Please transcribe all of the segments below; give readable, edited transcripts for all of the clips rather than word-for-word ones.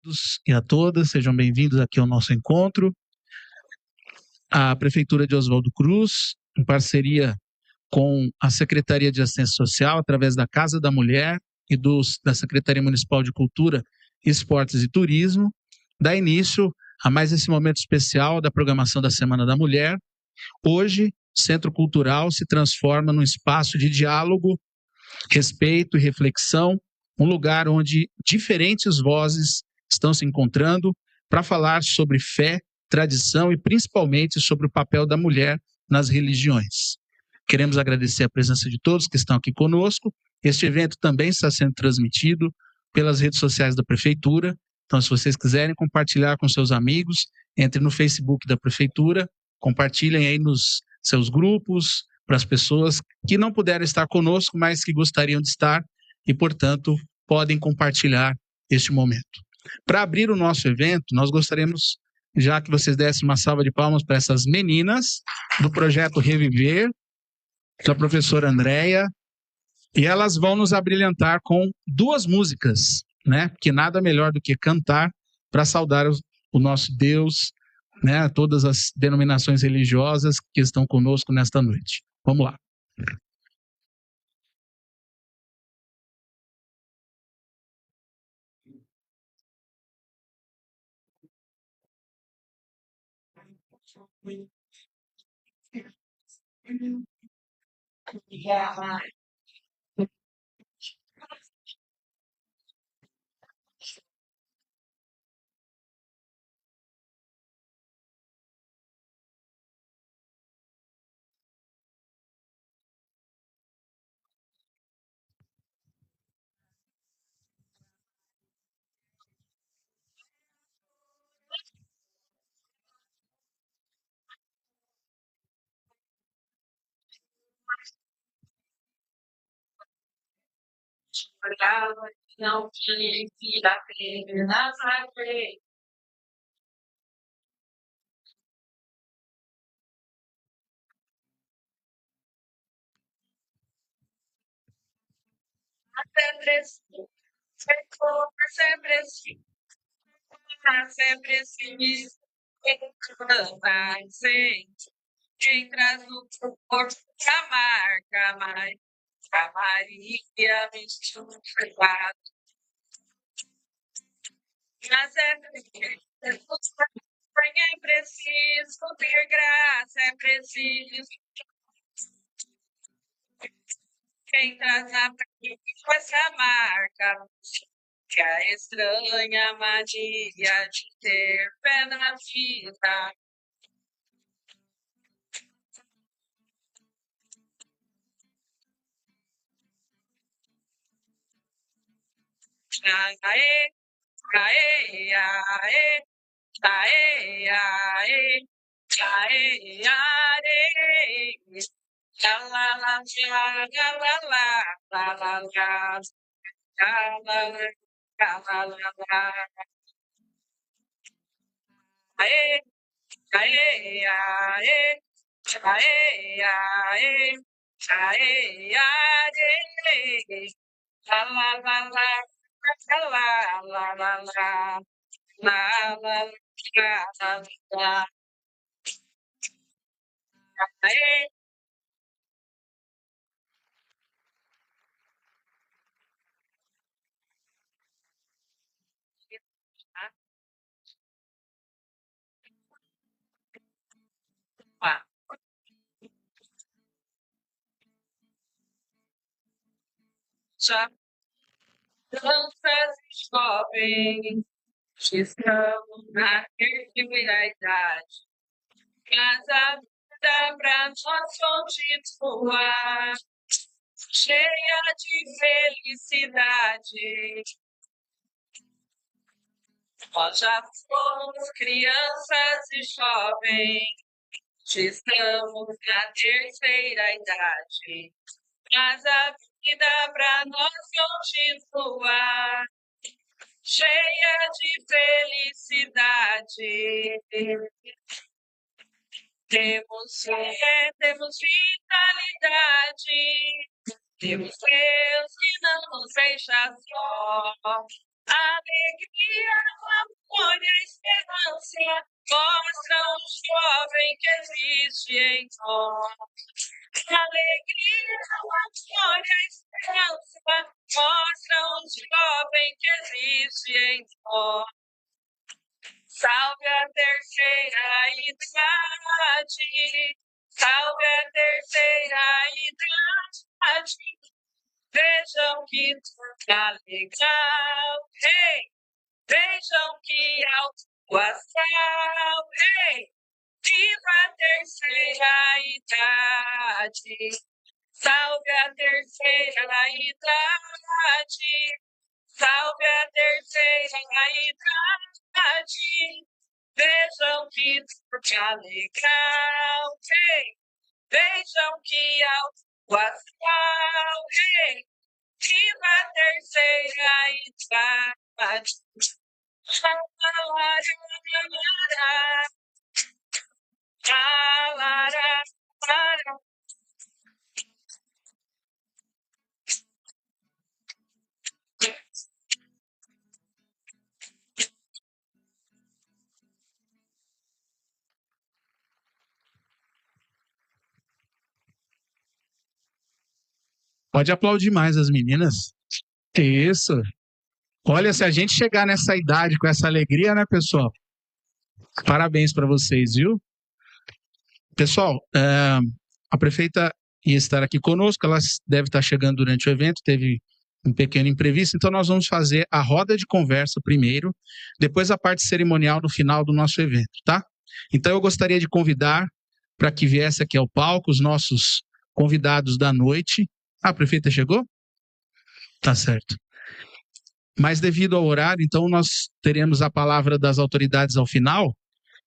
todos e a todas, sejam bem-vindos aqui ao nosso encontro. A Prefeitura de Oswaldo Cruz, em parceria com a Secretaria de Assistência Social, através da Casa da Mulher e da Secretaria Municipal de Cultura, Esportes e Turismo, dá início a mais esse momento especial da programação da Semana da Mulher. Hoje, o Centro Cultural se transforma num espaço de diálogo, respeito e reflexão, um lugar onde diferentes vozes estão se encontrando para falar sobre fé, tradição e principalmente sobre o papel da mulher nas religiões. Queremos agradecer a presença de todos que estão aqui conosco. Este evento também está sendo transmitido pelas redes sociais da Prefeitura. Então, se vocês quiserem compartilhar com seus amigos, entre no Facebook da Prefeitura, compartilhem aí nos seus grupos, para as pessoas que não puderam estar conosco, mas que gostariam de estar e, portanto, podem compartilhar este momento. Para abrir o nosso evento, nós gostaríamos, já que vocês dessem uma salva de palmas para essas meninas do Projeto Reviver, da professora Andréia, e elas vão nos abrilhantar com duas músicas, né? Que nada melhor do que cantar para saudar o nosso Deus, né? Todas as denominações religiosas que estão conosco nesta noite. Vamos lá. Não tinha que dar pena na frente. Sempre assim, sempre assim, sempre assim, quem traz no corpo a marca, mas a Maria me chupa. Mas é preciso ter graça, é preciso quem traz na frente com essa marca, que a estranha magia de ter pé na vida. Aê, aê, aê, aê, aê, aê, aê. La la la la la la la la la aê, aê, aê, aê, aê, aê, aê, la la la la la la la la la aê. Já danças descobrem que estamos na terceira idade, mas a vida pra nós continua cheia de felicidade. Nós já fomos crianças e jovens, estamos na terceira idade, mas a vida pra nós continua cheia de felicidade. Temos fé, temos vitalidade, temos Deus que não nos deixa só. A alegria, o amor e a esperança mostram o jovem que existe em nós. A alegria, o amor e a esperança mostram o jovem que existe em nós. Salve a terceira idade, salve a terceira idade. Vejam que tá legal, hey! Vejam que atuação, hey! Viva a terceira idade, salve a terceira idade, salve a terceira idade. Vejam que tá legal, hey! Vejam que atuação, hey! Viva a terceira idade. Pode aplaudir mais as meninas. Isso. Olha, se a gente chegar nessa idade com essa alegria, né, pessoal? Parabéns para vocês, viu? Pessoal, a prefeita ia estar aqui conosco, ela deve estar chegando durante o evento, teve um pequeno imprevisto, então nós vamos fazer a roda de conversa primeiro, depois a parte cerimonial no final do nosso evento, tá? Então eu gostaria de convidar para que viesse aqui ao palco os nossos convidados da noite. Ah, a prefeita chegou? Tá certo. Mas devido ao horário, então nós teremos a palavra das autoridades ao final,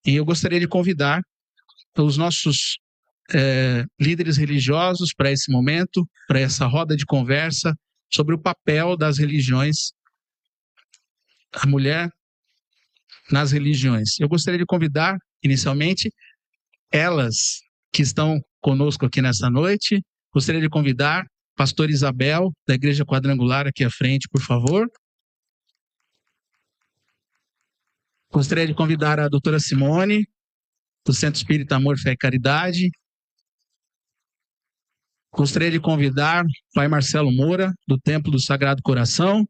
e eu gostaria de convidar os nossos líderes religiosos para esse momento, para essa roda de conversa sobre o papel das religiões, a mulher nas religiões. Eu gostaria de convidar, inicialmente, elas que estão conosco aqui nessa noite, gostaria de convidar pastor Isabel, da Igreja Quadrangular, aqui à frente, por favor. Gostaria de convidar a doutora Simone, do Centro Espírita Amor, Fé e Caridade. Gostaria de convidar o pai Marcelo Moura, do Templo do Sagrado Coração,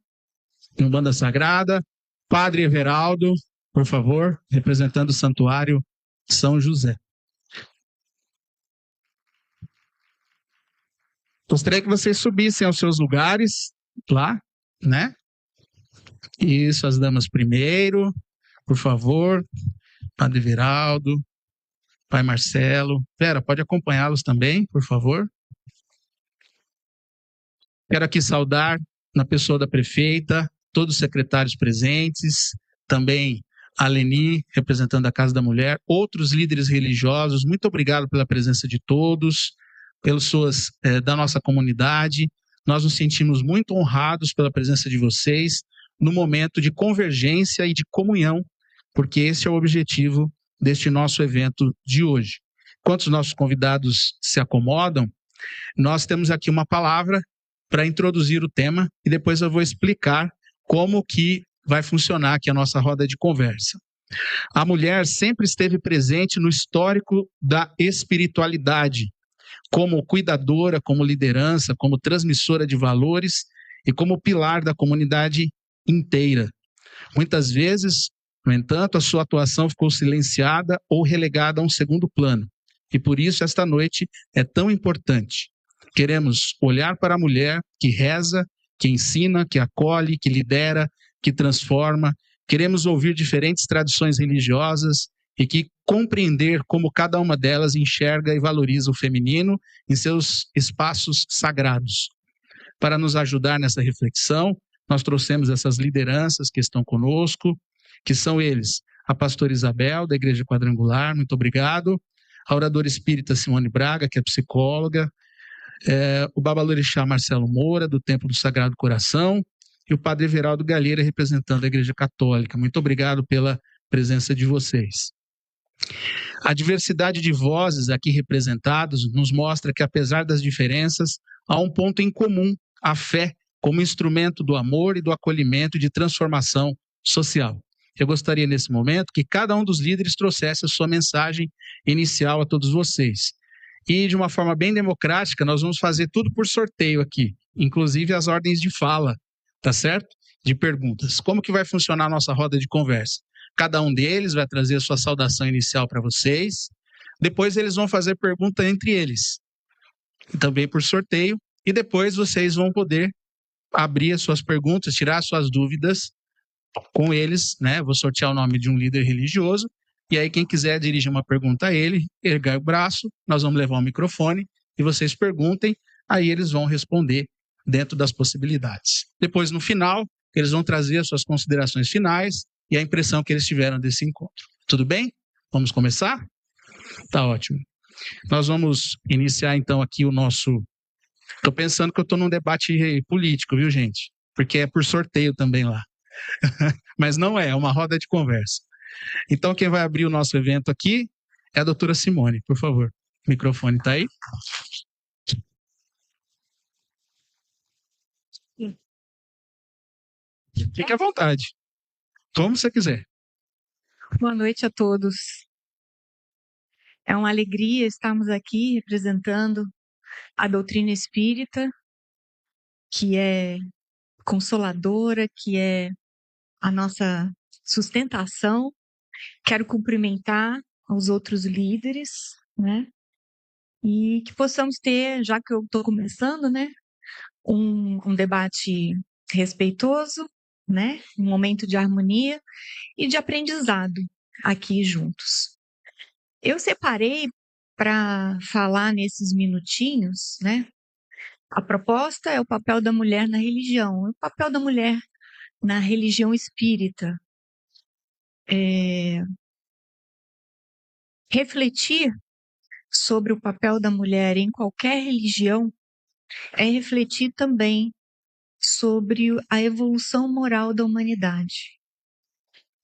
em Umbanda Sagrada. Padre Everaldo, por favor, representando o Santuário São José. Gostaria que vocês subissem aos seus lugares, lá, né? Isso, as damas primeiro, por favor. Padre Everaldo, pai Marcelo. Vera, pode acompanhá-los também, por favor. Quero aqui saudar, na pessoa da prefeita, todos os secretários presentes, também a Leni, representando a Casa da Mulher, outros líderes religiosos. Muito obrigado pela presença de todos, pelas suas, da nossa comunidade. Nós nos sentimos muito honrados pela presença de vocês no momento de convergência e de comunhão, porque esse é o objetivo deste nosso evento de hoje. Enquanto os nossos convidados se acomodam, nós temos aqui uma palavra para introduzir o tema e depois eu vou explicar como que vai funcionar aqui a nossa roda de conversa. A mulher sempre esteve presente no histórico da espiritualidade, como cuidadora, como liderança, como transmissora de valores e como pilar da comunidade inteira. Muitas vezes, no entanto, a sua atuação ficou silenciada ou relegada a um segundo plano. E por isso esta noite é tão importante. Queremos olhar para a mulher que reza, que ensina, que acolhe, que lidera, que transforma. Queremos ouvir diferentes tradições religiosas e que compreender como cada uma delas enxerga e valoriza o feminino em seus espaços sagrados. Para nos ajudar nessa reflexão, nós trouxemos essas lideranças que estão conosco, que são eles, a pastora Isabel, da Igreja Quadrangular, muito obrigado, a oradora espírita Simone Braga, que é psicóloga, o babalorixá Marcelo Moura, do Templo do Sagrado Coração, e o padre Everaldo Galheira, representando a Igreja Católica. Muito obrigado pela presença de vocês. A diversidade de vozes aqui representadas nos mostra que, apesar das diferenças, há um ponto em comum, a fé como instrumento do amor e do acolhimento e de transformação social. Eu gostaria, nesse momento, que cada um dos líderes trouxesse a sua mensagem inicial a todos vocês. E, de uma forma bem democrática, nós vamos fazer tudo por sorteio aqui, inclusive as ordens de fala, tá certo? De perguntas. Como que vai funcionar a nossa roda de conversa? Cada um deles vai trazer a sua saudação inicial para vocês, depois eles vão fazer pergunta entre eles, também por sorteio, e depois vocês vão poder abrir as suas perguntas, tirar as suas dúvidas com eles, né? Vou sortear o nome de um líder religioso, e aí quem quiser dirigir uma pergunta a ele, erga o braço, nós vamos levar o microfone e vocês perguntem, aí eles vão responder dentro das possibilidades. Depois, no final, eles vão trazer as suas considerações finais e a impressão que eles tiveram desse encontro. Tudo bem? Vamos começar? Tá ótimo. Nós vamos iniciar então aqui o nosso... Estou pensando que eu estou num debate político, viu, gente? Porque é por sorteio também lá. Mas não é uma roda de conversa. Então, quem vai abrir o nosso evento aqui é a doutora Simone, por favor. O microfone está aí? Fique à vontade. Como você quiser. Boa noite a todos. É uma alegria estarmos aqui representando a doutrina espírita, que é consoladora, que é a nossa sustentação. Quero cumprimentar os outros líderes, né? E que possamos ter, já que eu estou começando, né? Um debate respeitoso, né? Um momento de harmonia e de aprendizado aqui juntos. Eu separei para falar nesses minutinhos, né? A proposta é o papel da mulher na religião, o papel da mulher na religião espírita. Refletir sobre o papel da mulher em qualquer religião é refletir também sobre a evolução moral da humanidade,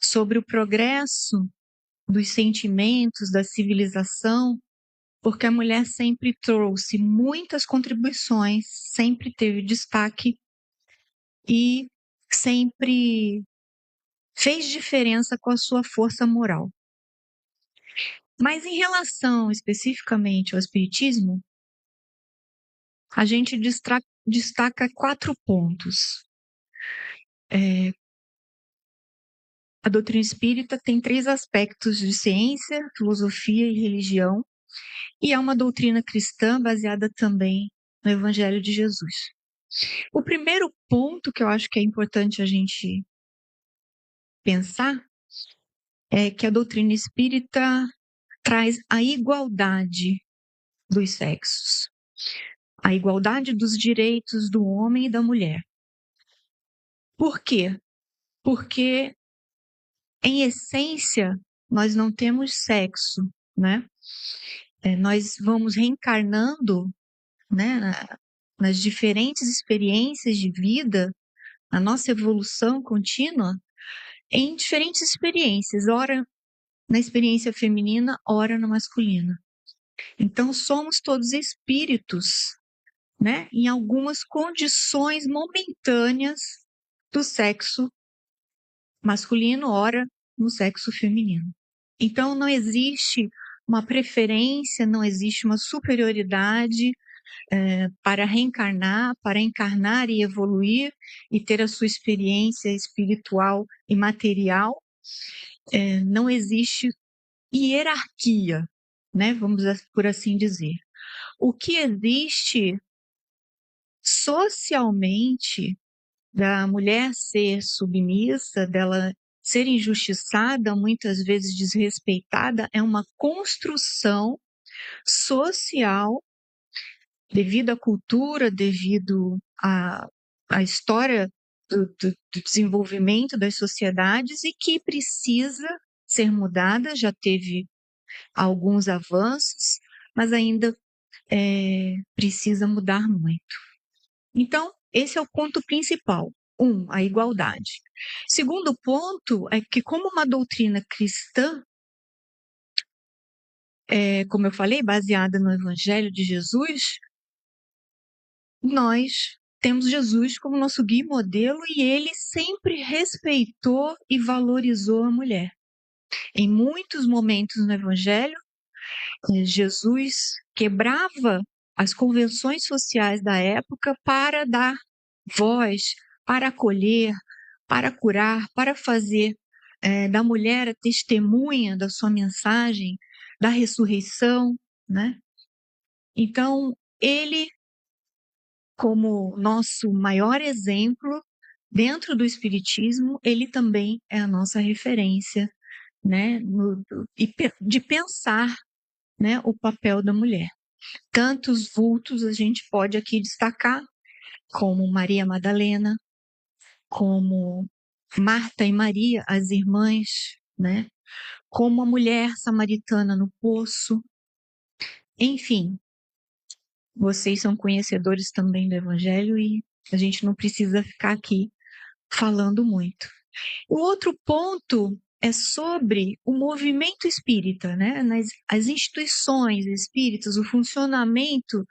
sobre o progresso dos sentimentos, da civilização, porque a mulher sempre trouxe muitas contribuições, sempre teve destaque e sempre fez diferença com a sua força moral. Mas em relação especificamente ao espiritismo, a gente destaca 4 pontos. A doutrina espírita tem 3 aspectos de ciência, filosofia e religião, e é uma doutrina cristã baseada também no Evangelho de Jesus. O primeiro ponto que eu acho que é importante a gente pensar é que a doutrina espírita traz a igualdade dos sexos, a igualdade dos direitos do homem e da mulher. Por quê? Porque, em essência, nós não temos sexo, né? Nós vamos reencarnando, né, nas diferentes experiências de vida, na nossa evolução contínua, em diferentes experiências, ora na experiência feminina, ora na masculina. Então, somos todos espíritos, né, em algumas condições momentâneas do sexo masculino, ora no sexo feminino. Então, não existe uma preferência, não existe uma superioridade para reencarnar, para encarnar e evoluir e ter a sua experiência espiritual e material. Não existe hierarquia, né? Vamos por assim dizer. O que existe socialmente da mulher ser submissa, dela ser injustiçada, muitas vezes desrespeitada, é uma construção social devido à cultura, devido à história do desenvolvimento das sociedades e que precisa ser mudada, já teve alguns avanços, mas ainda precisa mudar muito. Então, esse é o ponto principal. 1, a igualdade. Segundo ponto é que, como uma doutrina cristã, como eu falei, baseada no Evangelho de Jesus, nós temos Jesus como nosso guia e modelo, e ele sempre respeitou e valorizou a mulher. Em muitos momentos no Evangelho, Jesus quebrava as convenções sociais da época para dar voz, para acolher, para curar, para fazer da mulher a testemunha da sua mensagem, da ressurreição, né? Então, ele, como nosso maior exemplo dentro do Espiritismo, ele também é a nossa referência, né? De pensar, né, o papel da mulher. Tantos vultos a gente pode aqui destacar, como Maria Madalena, como Marta e Maria, as irmãs, né? Como a mulher samaritana no poço. Enfim, vocês são conhecedores também do Evangelho e a gente não precisa ficar aqui falando muito. O outro ponto é sobre o movimento espírita, né? As instituições espíritas, o funcionamento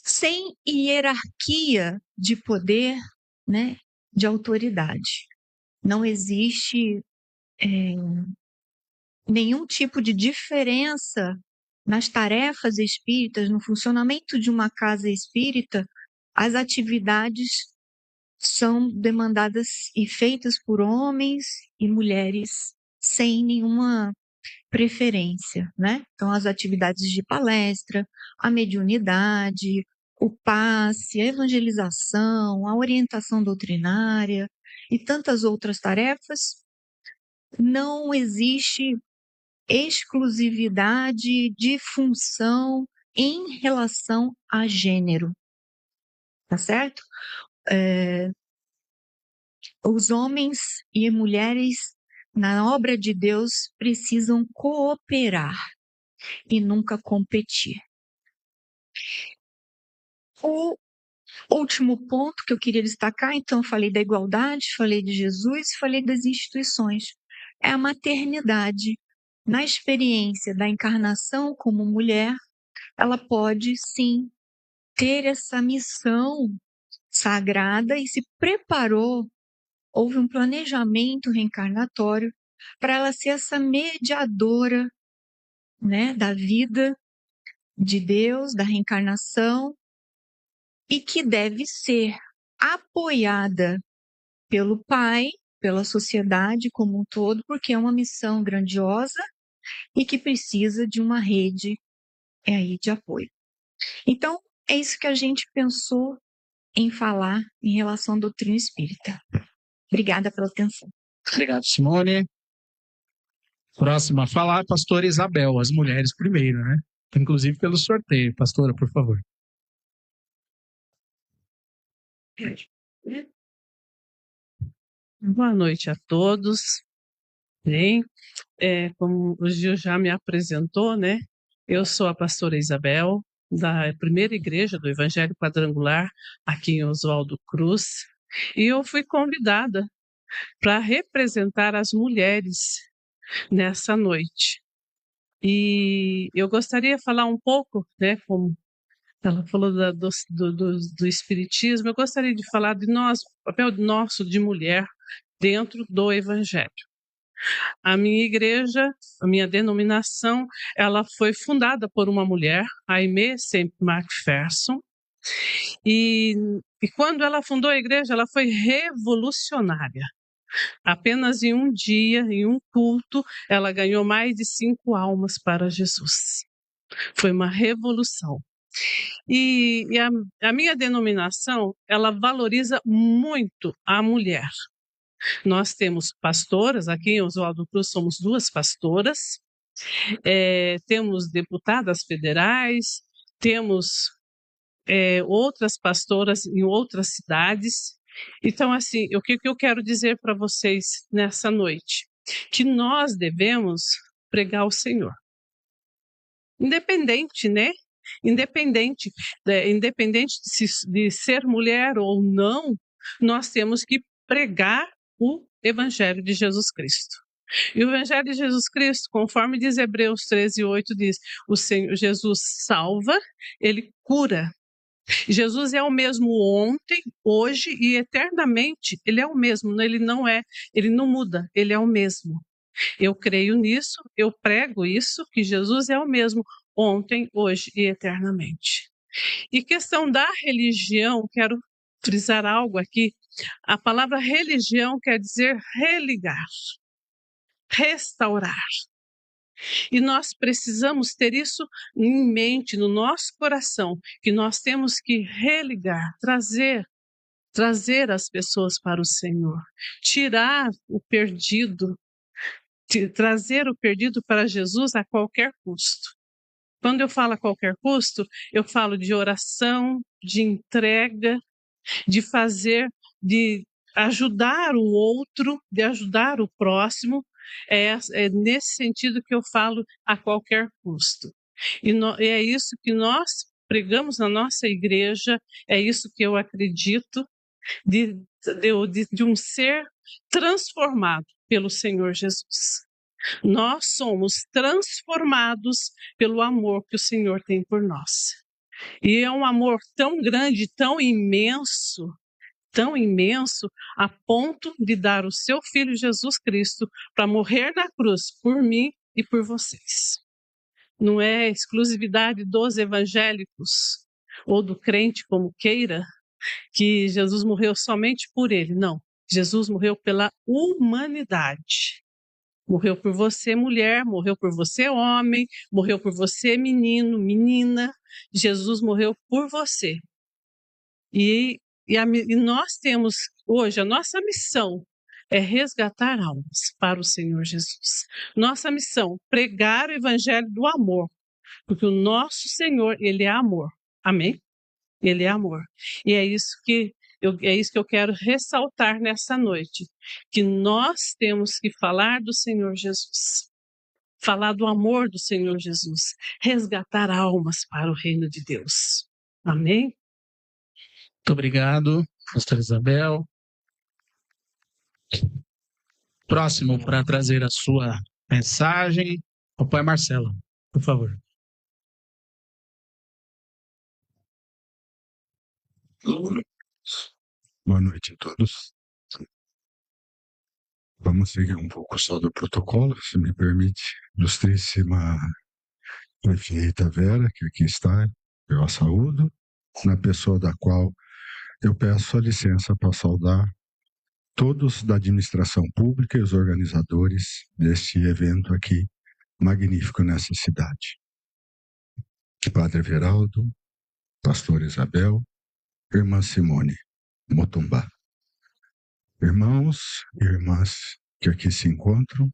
sem hierarquia de poder, né? De autoridade. Não existe nenhum tipo de diferença nas tarefas espíritas, no funcionamento de uma casa espírita. As atividades são demandadas e feitas por homens e mulheres sem nenhuma preferência, né? Então, as atividades de palestra, a mediunidade, o passe, a evangelização, a orientação doutrinária e tantas outras tarefas, não existe exclusividade de função em relação a gênero, tá certo? Os homens e mulheres na obra de Deus precisam cooperar e nunca competir. O último ponto que eu queria destacar, então, eu falei da igualdade, falei de Jesus, falei das instituições, é a maternidade. Na experiência da encarnação como mulher, ela pode, sim, ter essa missão sagrada e se preparou. Houve um planejamento reencarnatório para ela ser essa mediadora, né, da vida de Deus, da reencarnação, e que deve ser apoiada pelo Pai, pela sociedade como um todo, porque é uma missão grandiosa e que precisa de uma rede aí de apoio. Então, é isso que a gente pensou em falar em relação à doutrina espírita. Obrigada pela atenção. Obrigado, Simone. Próxima a falar, a pastora Isabel, as mulheres primeiro, né? Inclusive pelo sorteio. Pastora, por favor. Boa noite a todos. Bem, como o Gil já me apresentou, né? Eu sou a pastora Isabel, da primeira igreja do Evangelho Quadrangular, aqui em Oswaldo Cruz, e eu fui convidada para representar as mulheres nessa noite. E eu gostaria de falar um pouco, né, como ela falou do Espiritismo, eu gostaria de falar de nós, o papel nosso de mulher dentro do Evangelho. A minha igreja, a minha denominação, ela foi fundada por uma mulher, a Aimee Semple McPherson, e quando ela fundou a igreja, ela foi revolucionária. Apenas em um dia, em um culto, ela ganhou mais de 5 almas para Jesus. Foi uma revolução. E a minha denominação, ela valoriza muito a mulher. Nós temos pastoras, aqui em Oswaldo Cruz somos 2 pastoras, temos deputadas federais, temos outras pastoras em outras cidades. Então, assim, o que eu quero dizer para vocês nessa noite? Que nós devemos pregar o Senhor. Independente, né? Independente de ser mulher ou não, nós temos que pregar o Evangelho de Jesus Cristo. E o Evangelho de Jesus Cristo, conforme diz Hebreus 13:8, diz: o Senhor Jesus salva, ele cura. Jesus é o mesmo ontem, hoje e eternamente. Ele é o mesmo, ele não muda, ele é o mesmo. Eu creio nisso, eu prego isso, que Jesus é o mesmo ontem, hoje e eternamente. E questão da religião, quero frisar algo aqui. A palavra religião quer dizer religar, restaurar. E nós precisamos ter isso em mente, no nosso coração, que nós temos que religar, trazer as pessoas para o Senhor, tirar o perdido, trazer o perdido para Jesus a qualquer custo. Quando eu falo a qualquer custo, eu falo de oração, de entrega, de ajudar o outro, de ajudar o próximo. É nesse sentido que eu falo a qualquer custo. E é isso que nós pregamos na nossa igreja, é isso que eu acredito, de um ser transformado pelo Senhor Jesus. Nós somos transformados pelo amor que o Senhor tem por nós. E é um amor tão grande, tão imenso, a ponto de dar o seu Filho Jesus Cristo para morrer na cruz por mim e por vocês. Não é exclusividade dos evangélicos ou do crente como queira, que Jesus morreu somente por ele. Não, Jesus morreu pela humanidade. Morreu por você, mulher, morreu por você, homem, morreu por você, menino, menina. Jesus morreu por você. E nós temos hoje, a nossa missão é resgatar almas para o Senhor Jesus. Nossa missão, pregar o evangelho do amor, porque o nosso Senhor, Ele é amor. Amém? Ele é amor. E é isso que eu quero ressaltar nessa noite, que nós temos que falar do Senhor Jesus, falar do amor do Senhor Jesus, resgatar almas para o reino de Deus. Amém? Muito obrigado, pastora Isabel. Próximo para trazer a sua mensagem, o pai Marcelo, por favor. Boa noite a todos. Vamos seguir um pouco só do protocolo, se me permite. Ilustríssima prefeita Vera, que aqui está, eu a saúdo, na pessoa da qual eu peço a licença para saudar todos da administração pública e os organizadores deste evento aqui, magnífico nessa cidade. Padre Everaldo, pastor Isabel, irmã Simone Motumbá. Irmãos e irmãs que aqui se encontram,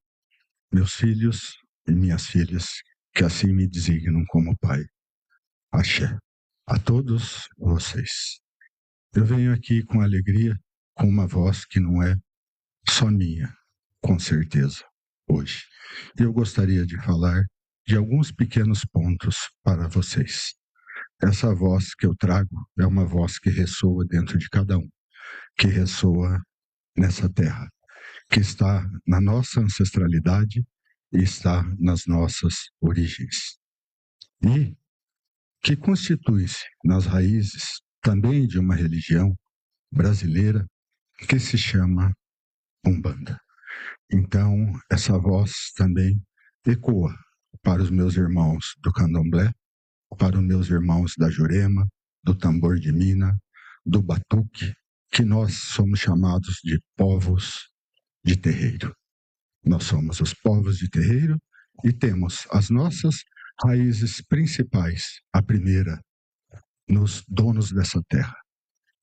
meus filhos e minhas filhas, que assim me designam como pai. Axé. A todos vocês. Eu venho aqui com alegria, com uma voz que não é só minha, com certeza, hoje. E eu gostaria de falar de alguns pequenos pontos para vocês. Essa voz que eu trago é uma voz que ressoa dentro de cada um, que ressoa nessa terra, que está na nossa ancestralidade e está nas nossas origens. E que constitui-se nas raízes também de uma religião brasileira que se chama Umbanda. Então, essa voz também ecoa para os meus irmãos do Candomblé, para os meus irmãos da Jurema, do Tambor de Mina, do Batuque, que nós somos chamados de povos de terreiro. Nós somos os povos de terreiro e temos as nossas raízes principais, a primeira, nos donos dessa terra,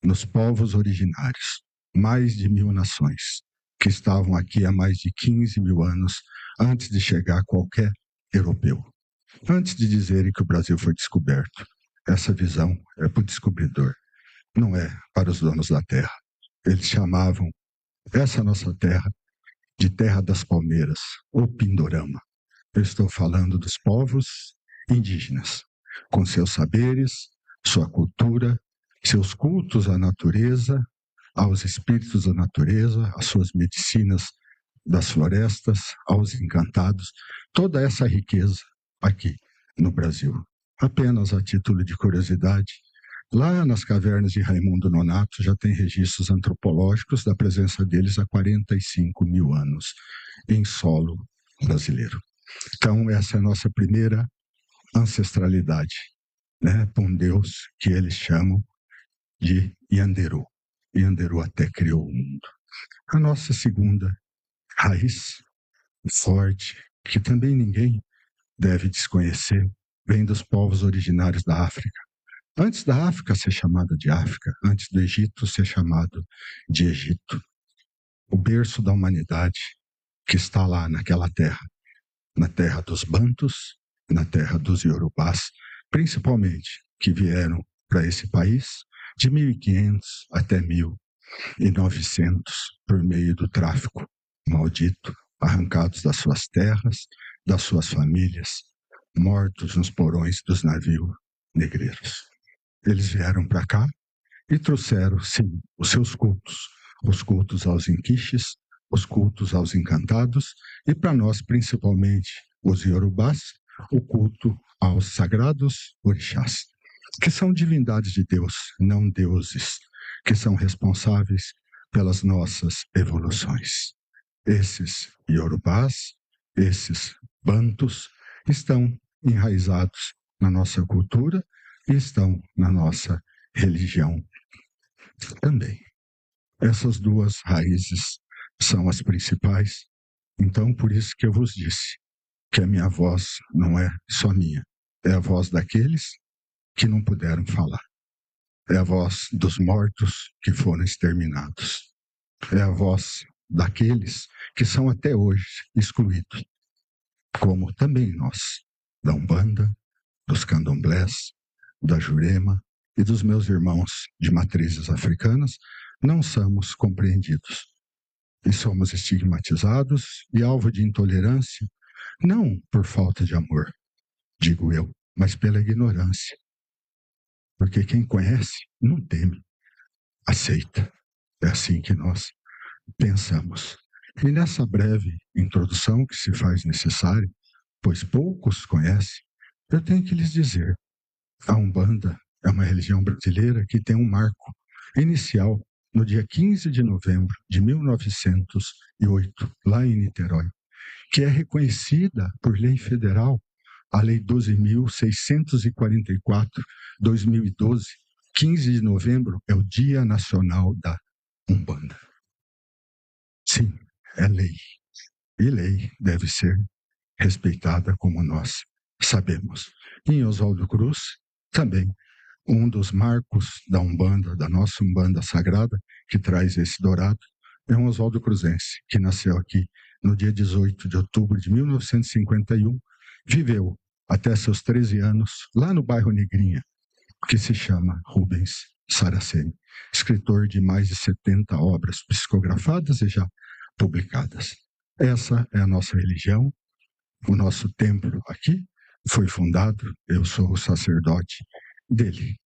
nos povos originários, mais de 1000 nações, que estavam aqui há mais de 15 mil anos, antes de chegar qualquer europeu. Antes de dizerem que o Brasil foi descoberto, essa visão é para o descobridor, não é para os donos da terra. Eles chamavam essa nossa terra de Terra das Palmeiras, ou Pindorama. Eu estou falando dos povos indígenas, com seus saberes, sua cultura, seus cultos à natureza, aos espíritos da natureza, às suas medicinas das florestas, aos encantados, toda essa riqueza aqui no Brasil. Apenas a título de curiosidade, Lá nas cavernas de Raimundo Nonato já tem registros antropológicos da presença deles há 45 mil anos em solo brasileiro. Então, essa é a nossa primeira ancestralidade, né, com Deus que eles chamam de Yanderu. Yanderu até criou o mundo. A nossa segunda raiz forte, que também ninguém deve desconhecer, vem dos povos originários da África. Antes da África ser chamada de África, antes do Egito ser chamado de Egito. O berço da humanidade que está lá naquela terra, na terra dos Bantus, na terra dos Yorubás, principalmente, que vieram para esse país de 1500 até 1900, por meio do tráfico maldito, arrancados das suas terras, das suas famílias, mortos nos porões dos navios negreiros. Eles vieram para cá e trouxeram, sim, os seus cultos, os cultos aos inquiches, os cultos aos encantados e, para nós, principalmente, os Yorubás, o culto aos sagrados orixás, que são divindades de Deus, não deuses, que são responsáveis pelas nossas evoluções. Esses Yorubás, esses Bantus, estão enraizados na nossa cultura e estão na nossa religião também. Essas duas raízes são as principais. Então, por isso que eu vos disse que a minha voz não é só minha, é a voz daqueles que não puderam falar. É a voz dos mortos que foram exterminados. É a voz daqueles que são até hoje excluídos, como também nós, da Umbanda, dos Candomblés, da Jurema e dos meus irmãos de matrizes africanas, não somos compreendidos. E somos estigmatizados e alvo de intolerância, não por falta de amor, digo eu, mas pela ignorância. Porque quem conhece não teme, aceita. É assim que nós pensamos. E nessa breve introdução que se faz necessária, pois poucos conhecem, eu tenho que lhes dizer, a Umbanda é uma religião brasileira que tem um marco inicial no dia 15 de novembro de 1908, lá em Niterói, que é reconhecida por lei federal, a Lei 12.644, 2012, 15 de novembro é o Dia Nacional da Umbanda. Sim, é lei. E lei deve ser respeitada como nós sabemos. Em Oswaldo Cruz, também, um dos marcos da Umbanda, da nossa Umbanda Sagrada, que traz esse dourado, é um Oswaldo Cruzense, que nasceu aqui no dia 18 de outubro de 1951, viveu até seus 13 anos lá no bairro Negrinha, que se chama Rubens Saraceni, escritor de mais de 70 obras psicografadas e já publicadas. Essa é a nossa religião, o nosso templo aqui foi fundado, eu sou o sacerdote dele.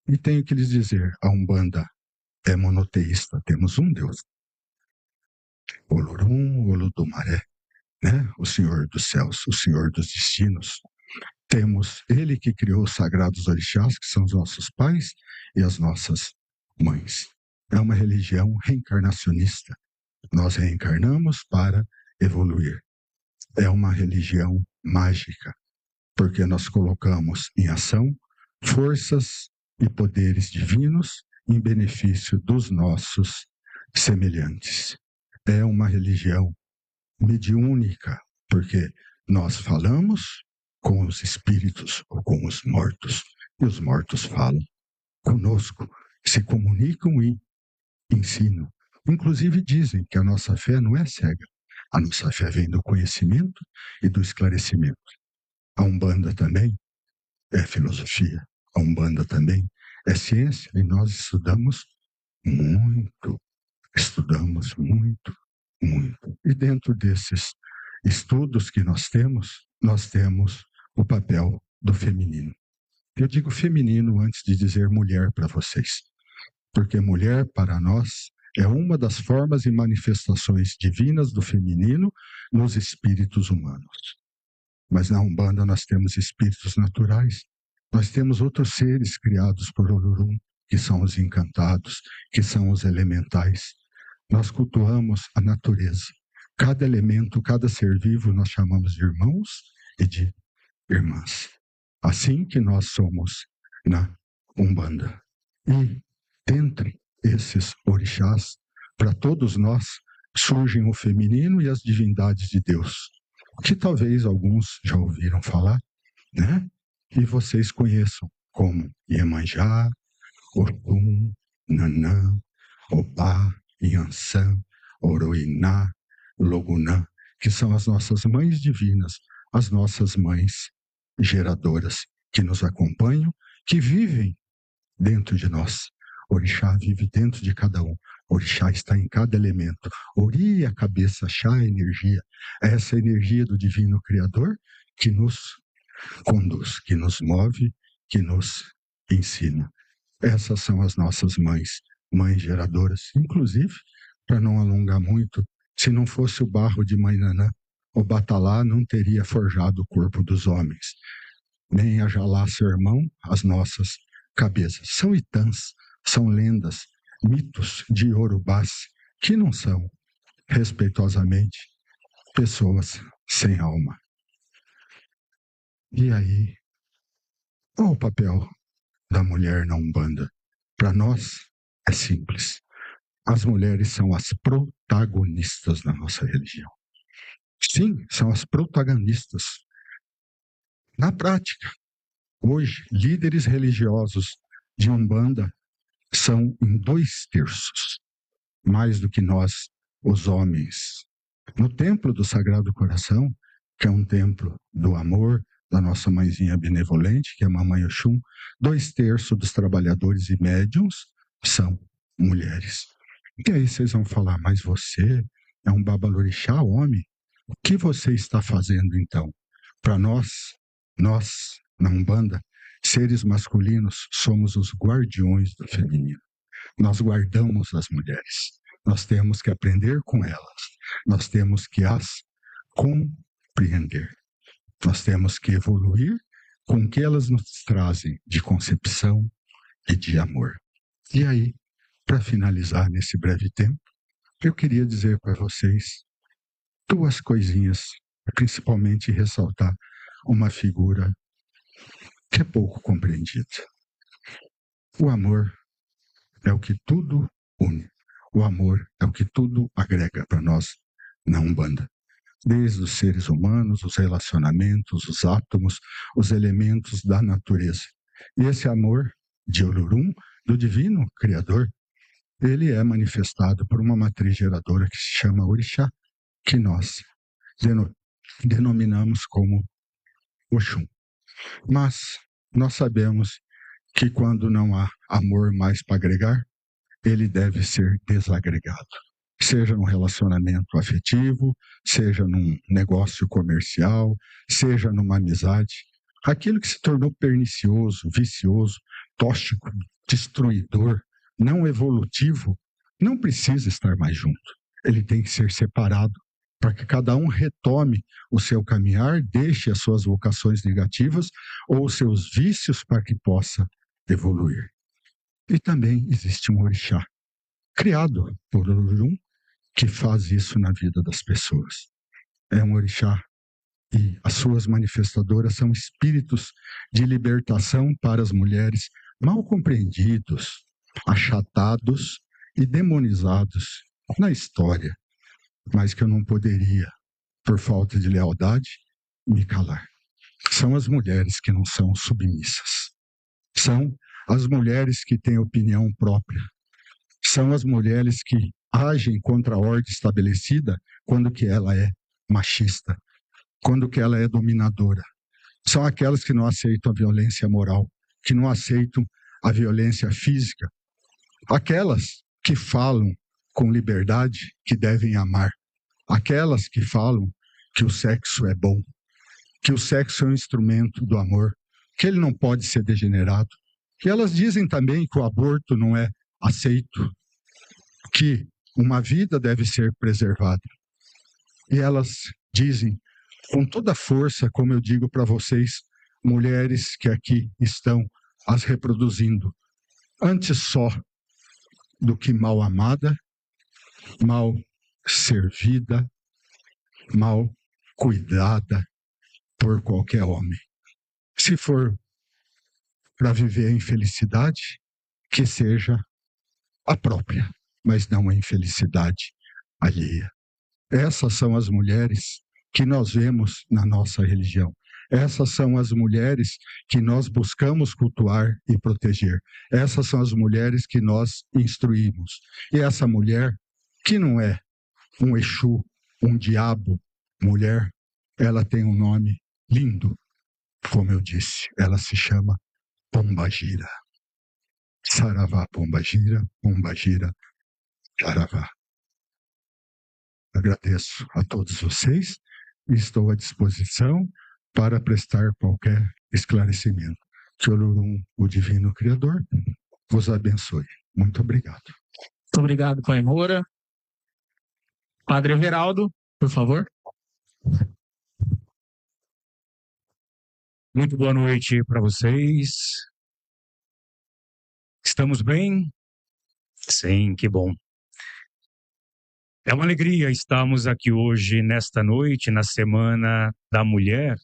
E tenho que lhes dizer, a Umbanda é monoteísta, temos um Deus. Olorum, Olodumaré, né? O Senhor dos céus, o Senhor dos destinos. Temos Ele que criou os sagrados orixás, que são os nossos pais e as nossas mães. É uma religião reencarnacionista. Nós reencarnamos para evoluir. É uma religião mágica, porque nós colocamos em ação forças e poderes divinos em benefício dos nossos semelhantes. É uma religião mediúnica, porque nós falamos com os espíritos ou com os mortos, e os mortos falam conosco, se comunicam e ensinam. Inclusive dizem que a nossa fé não é cega, a nossa fé vem do conhecimento e do esclarecimento. A Umbanda também é filosofia, a Umbanda também é ciência, e nós estudamos muito. E dentro desses estudos que nós temos o papel do feminino. Eu digo feminino antes de dizer mulher para vocês, porque mulher para nós é uma das formas e manifestações divinas do feminino nos espíritos humanos. Mas na Umbanda nós temos espíritos naturais, Nós temos outros seres criados por Olorum, que são os encantados, que são os elementais. Nós cultuamos a natureza. Cada elemento, cada ser vivo, nós chamamos de irmãos e de irmãs. Assim que nós somos na Umbanda. E dentre esses orixás, para todos nós, surgem o feminino e as divindades de Deus, que talvez alguns já ouviram falar, né? E vocês conheçam, como Iemanjá, Oxum, Nanã, Obá, Iansã, Oroiná, Logunã, que são as nossas mães divinas, as nossas mães geradoras, que nos acompanham, que vivem dentro de nós. Orixá vive dentro de cada um. Orixá está em cada elemento. Ori é a cabeça, Xá é a energia. É essa energia do Divino Criador que nos conduz, que nos move, que nos ensina. Essas são as nossas mães, mães geradoras. Inclusive, para não alongar muito, se não fosse o barro de Mãe Nanã, o Batalá não teria forjado o corpo dos homens. Nem a Jalá, seu irmão, as nossas cabeças. São itãs, são lendas, mitos de Iorubás, que não são, respeitosamente, pessoas sem alma. E aí, qual o papel da mulher na Umbanda? Para nós, é simples. As mulheres são as protagonistas da nossa religião. Sim, são as protagonistas. Na prática, hoje, líderes religiosos de Umbanda são em 2/3, mais do que nós, os homens. No Templo do Sagrado Coração, que é um templo do amor, da nossa mãezinha benevolente, que é a Mamãe Oxum, 2/3 dos trabalhadores e médiuns são mulheres. E aí vocês vão falar, mas você é um babalorixá, homem? O que você está fazendo, então? Para nós, na Umbanda, seres masculinos, somos os guardiões do feminino. Nós guardamos as mulheres. Nós temos que aprender com elas. Nós temos que as compreender. Nós temos que evoluir com o que elas nos trazem de concepção e de amor. E aí, para finalizar nesse breve tempo, eu queria dizer para vocês 2 coisinhas, principalmente ressaltar uma figura que é pouco compreendida. O amor é o que tudo une. O amor é o que tudo agrega para nós na Umbanda. Desde os seres humanos, os relacionamentos, os átomos, os elementos da natureza. E esse amor de Olorum, do Divino Criador, ele é manifestado por uma matriz geradora que se chama Orixá, que nós denominamos como Oxum. Mas nós sabemos que quando não há amor mais para agregar, ele deve ser desagregado. Seja num relacionamento afetivo, seja num negócio comercial, seja numa amizade. Aquilo que se tornou pernicioso, vicioso, tóxico, destruidor, não evolutivo, não precisa estar mais junto. Ele tem que ser separado para que cada um retome o seu caminhar, deixe as suas vocações negativas ou os seus vícios para que possa evoluir. E também existe um orixá, criado por Olorum, que faz isso na vida das pessoas. É um orixá e as suas manifestadoras são espíritos de libertação para as mulheres mal compreendidos, achatados e demonizados na história, mas que eu não poderia, por falta de lealdade, me calar. São as mulheres que não são submissas. São as mulheres que têm opinião própria. São as mulheres que agem contra a ordem estabelecida quando que ela é machista, quando que ela é dominadora. São aquelas que não aceitam a violência moral, que não aceitam a violência física. Aquelas que falam com liberdade que devem amar. Aquelas que falam que o sexo é bom, que o sexo é um instrumento do amor, que ele não pode ser degenerado. E elas dizem também que o aborto não é aceito, que uma vida deve ser preservada. E elas dizem com toda a força, como eu digo para vocês, mulheres que aqui estão as reproduzindo, antes só do que mal amada, mal servida, mal cuidada por qualquer homem. Se for para viver a infelicidade, que seja a própria, mas não a infelicidade alheia. Essas são as mulheres que nós vemos na nossa religião. Essas são as mulheres que nós buscamos cultuar e proteger. Essas são as mulheres que nós instruímos. E essa mulher, que não é um Exu, um diabo, mulher, ela tem um nome lindo, como eu disse, ela se chama Pombagira. Saravá Pombagira, Pombagira, Saravá. Agradeço a todos vocês e estou à disposição para prestar qualquer esclarecimento. Que Olorum, o Divino Criador, vos abençoe. Muito obrigado. Muito obrigado, Pai Moura. Padre Everaldo, por favor. Muito boa noite para vocês. Estamos bem? Sim, que bom. É uma alegria estarmos aqui hoje, nesta noite, na Semana da Mulher,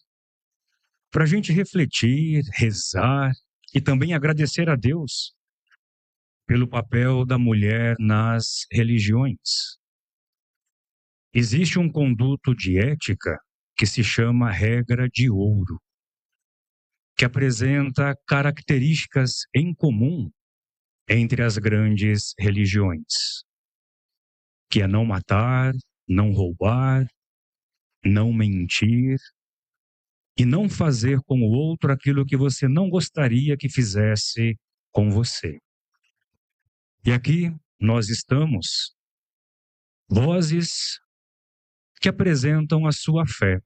para a gente refletir, rezar e também agradecer a Deus pelo papel da mulher nas religiões. Existe um conduto de ética que se chama regra de ouro, que apresenta características em comum entre as grandes religiões, que é não matar, não roubar, não mentir e não fazer com o outro aquilo que você não gostaria que fizesse com você. E aqui nós estamos, vozes que apresentam a sua fé.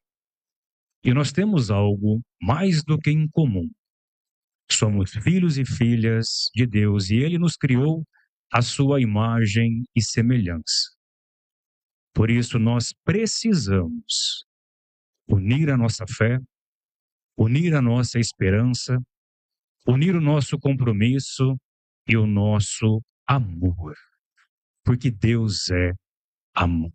E nós temos algo mais do que em comum. Somos filhos e filhas de Deus e Ele nos criou à sua imagem e semelhança. Por isso nós precisamos unir a nossa fé, unir a nossa esperança, unir o nosso compromisso e o nosso amor. Porque Deus é amor.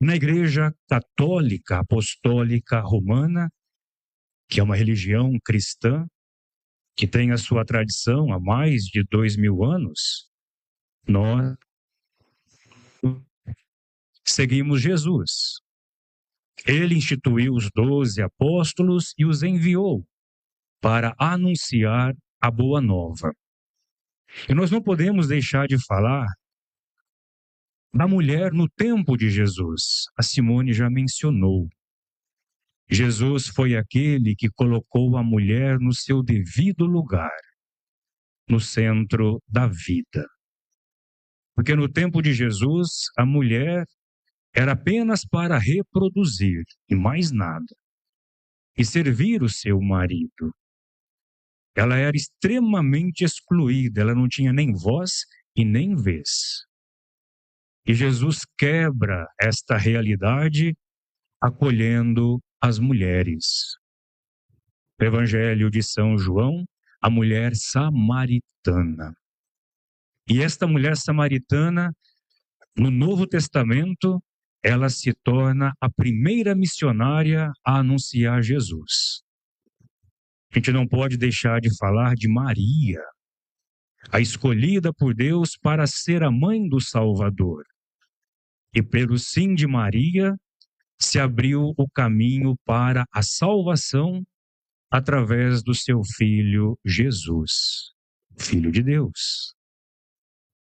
Na Igreja Católica Apostólica Romana, que é uma religião cristã, que tem a sua tradição há mais de 2000 anos, nós seguimos Jesus. Ele instituiu os 12 apóstolos e os enviou para anunciar a boa nova. E nós não podemos deixar de falar da mulher no tempo de Jesus. A Simone já mencionou. Jesus foi aquele que colocou a mulher no seu devido lugar, no centro da vida. Porque no tempo de Jesus, a mulher era apenas para reproduzir e mais nada, e servir o seu marido. Ela era extremamente excluída, ela não tinha nem voz e nem vez. E Jesus quebra esta realidade acolhendo as mulheres. No Evangelho de São João, a mulher samaritana. E esta mulher samaritana, no Novo Testamento, ela se torna a primeira missionária a anunciar Jesus. A gente não pode deixar de falar de Maria, a escolhida por Deus para ser a mãe do Salvador. E pelo sim de Maria, se abriu o caminho para a salvação através do seu filho Jesus, Filho de Deus.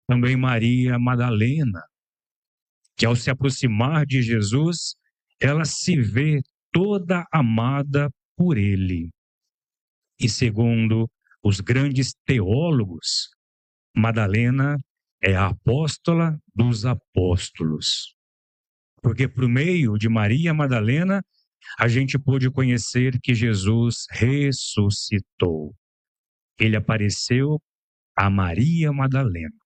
Também Maria Madalena, que ao se aproximar de Jesus, ela se vê toda amada por ele. E segundo os grandes teólogos, Madalena é a apóstola dos apóstolos. Porque por meio de Maria Madalena, a gente pôde conhecer que Jesus ressuscitou. Ele apareceu a Maria Madalena.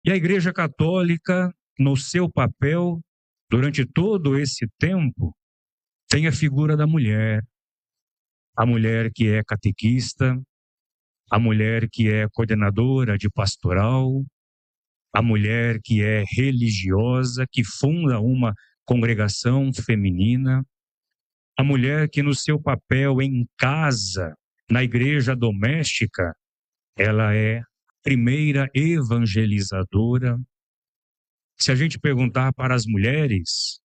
E a Igreja Católica, no seu papel, durante todo esse tempo, Tem a figura da mulher, a mulher que é catequista, a mulher que é coordenadora de pastoral, a mulher que é religiosa, que funda uma congregação feminina, a mulher que no seu papel em casa, na igreja doméstica, ela é primeira evangelizadora. Se a gente perguntar para as mulheres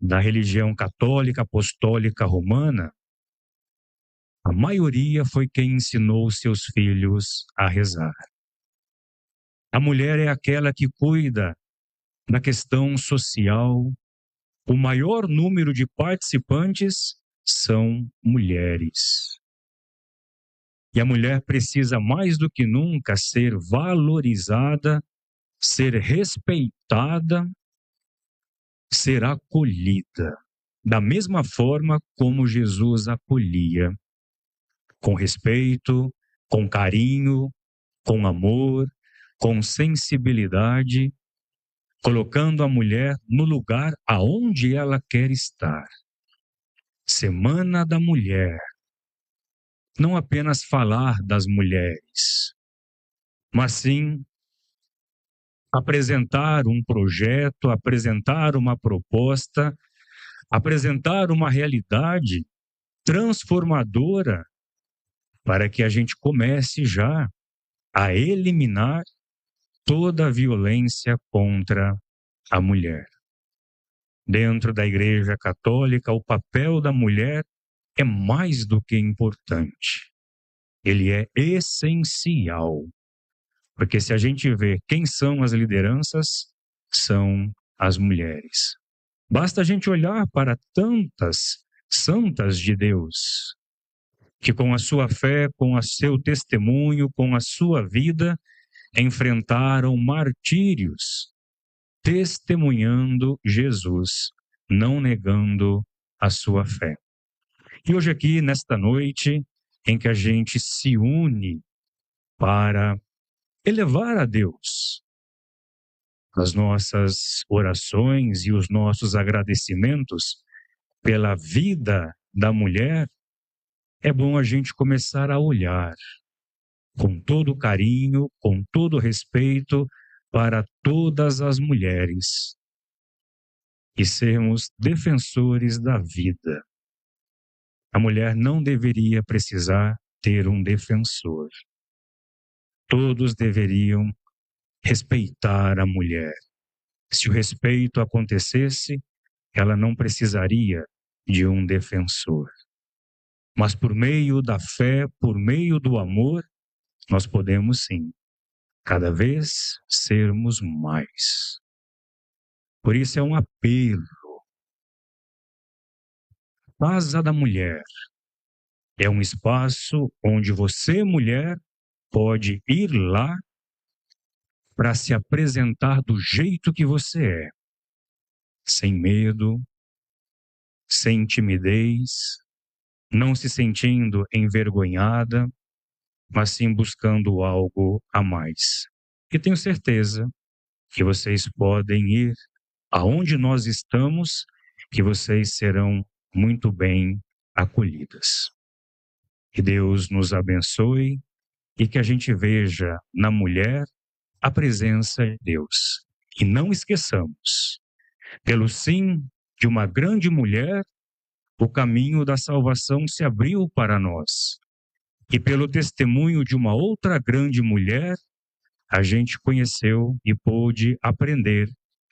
da religião católica, apostólica, romana, a maioria foi quem ensinou seus filhos a rezar. A mulher é aquela que cuida da questão social. O maior número de participantes são mulheres. E a mulher precisa mais do que nunca ser valorizada, ser respeitada, ser acolhida, da mesma forma como Jesus acolhia, com respeito, com carinho, com amor, com sensibilidade, colocando a mulher no lugar aonde ela quer estar. Semana da Mulher. Não apenas falar das mulheres, mas sim apresentar um projeto, apresentar uma proposta, apresentar uma realidade transformadora para que a gente comece já a eliminar toda a violência contra a mulher. Dentro da Igreja Católica, o papel da mulher é mais do que importante. Ele é essencial. Porque se a gente vê quem são as lideranças, são as mulheres. Basta a gente olhar para tantas santas de Deus, que com a sua fé, com o seu testemunho, com a sua vida, enfrentaram martírios, testemunhando Jesus, não negando a sua fé. E hoje aqui, nesta noite, em que a gente se une para elevar a Deus as nossas orações e os nossos agradecimentos pela vida da mulher, é bom a gente começar a olhar com todo carinho, com todo respeito para todas as mulheres e sermos defensores da vida. A mulher não deveria precisar ter um defensor. Todos deveriam respeitar a mulher. Se o respeito acontecesse, ela não precisaria de um defensor. Mas por meio da fé, por meio do amor, nós podemos sim, cada vez sermos mais. Por isso é um apelo. Casa da Mulher é um espaço onde você, mulher, pode ir lá para se apresentar do jeito que você é, sem medo, sem timidez, não se sentindo envergonhada, mas sim buscando algo a mais. E tenho certeza que vocês podem ir aonde nós estamos, que vocês serão muito bem acolhidas. Que Deus nos abençoe e que a gente veja na mulher a presença de Deus. E não esqueçamos, pelo sim de uma grande mulher, o caminho da salvação se abriu para nós. E pelo testemunho de uma outra grande mulher, a gente conheceu e pôde aprender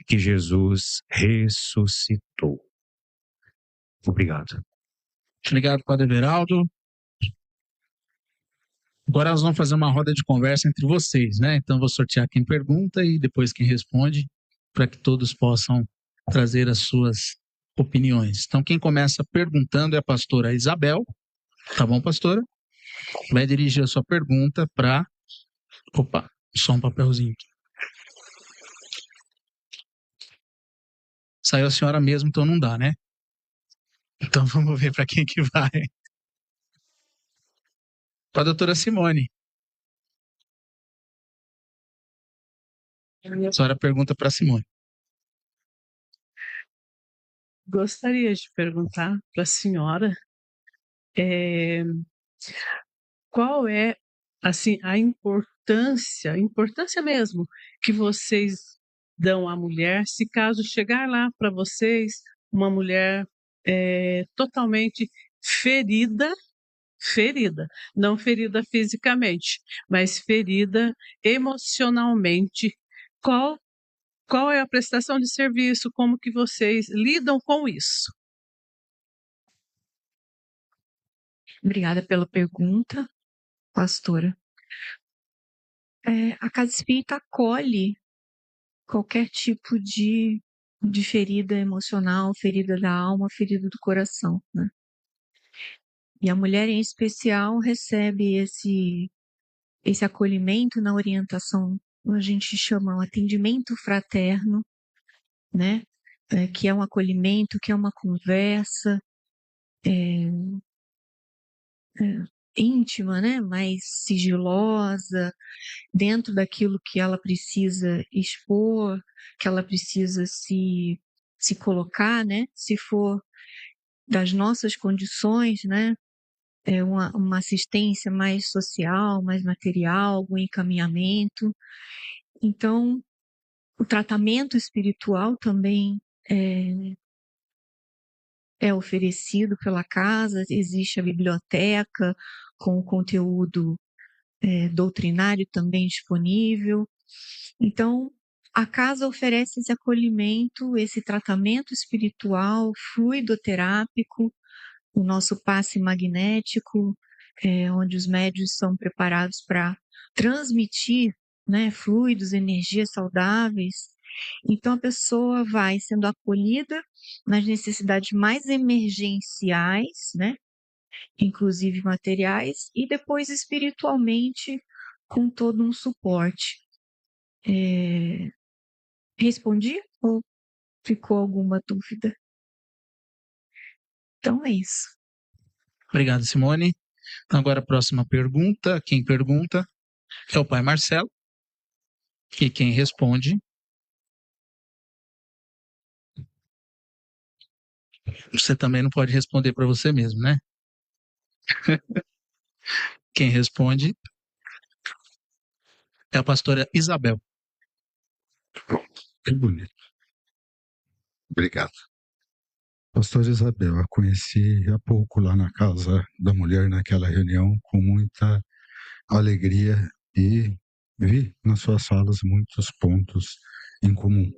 que Jesus ressuscitou. Obrigado. Obrigado, Padre Everaldo. Agora nós vamos fazer uma roda de conversa entre vocês, né? Então vou sortear quem pergunta e depois quem responde, para que todos possam trazer as suas opiniões. Então quem começa perguntando é a pastora Isabel. Tá bom, pastora? Vai dirigir a sua pergunta para... Opa, só um papelzinho aqui. Saiu a senhora mesmo, então não dá, né? Então vamos ver para quem que vai. Para a doutora Simone. A senhora pergunta para a Simone. Gostaria de perguntar para a senhora qual é, assim, a importância mesmo que vocês dão à mulher, se caso chegar lá para vocês uma mulher totalmente ferida, não ferida fisicamente, mas ferida emocionalmente. Qual qual é a prestação de serviço? Como que vocês lidam com isso? Obrigada pela pergunta, pastora. A Casa Espírita acolhe qualquer tipo de ferida emocional, ferida da alma, ferida do coração, né? E a mulher, em especial, recebe esse acolhimento na orientação, a gente chama um atendimento fraterno, né? Que é um acolhimento, que é uma conversa íntima, né? Mais sigilosa, dentro daquilo que ela precisa expor, que ela precisa se colocar, né? Se for das nossas condições, né? Uma assistência mais social, mais material, algum encaminhamento. Então, o tratamento espiritual também é oferecido pela casa, existe a biblioteca com o conteúdo doutrinário também disponível. Então, a casa oferece esse acolhimento, esse tratamento espiritual, fluidoterápico, o nosso passe magnético, onde os médios são preparados para transmitir, né, fluidos, energias saudáveis. Então, a pessoa vai sendo acolhida nas necessidades mais emergenciais, né, inclusive materiais, e depois espiritualmente com todo um suporte. Respondi ou ficou alguma dúvida? Então é isso. Obrigado, Simone. Então, agora a próxima pergunta. Quem pergunta é o pai Marcelo. E quem responde, você também não pode responder para você mesmo, né? Quem responde é a pastora Isabel. Que bonito. Obrigado. Pastor Isabel, a conheci há pouco lá na Casa da Mulher, naquela reunião, com muita alegria e vi nas suas falas muitos pontos em comum.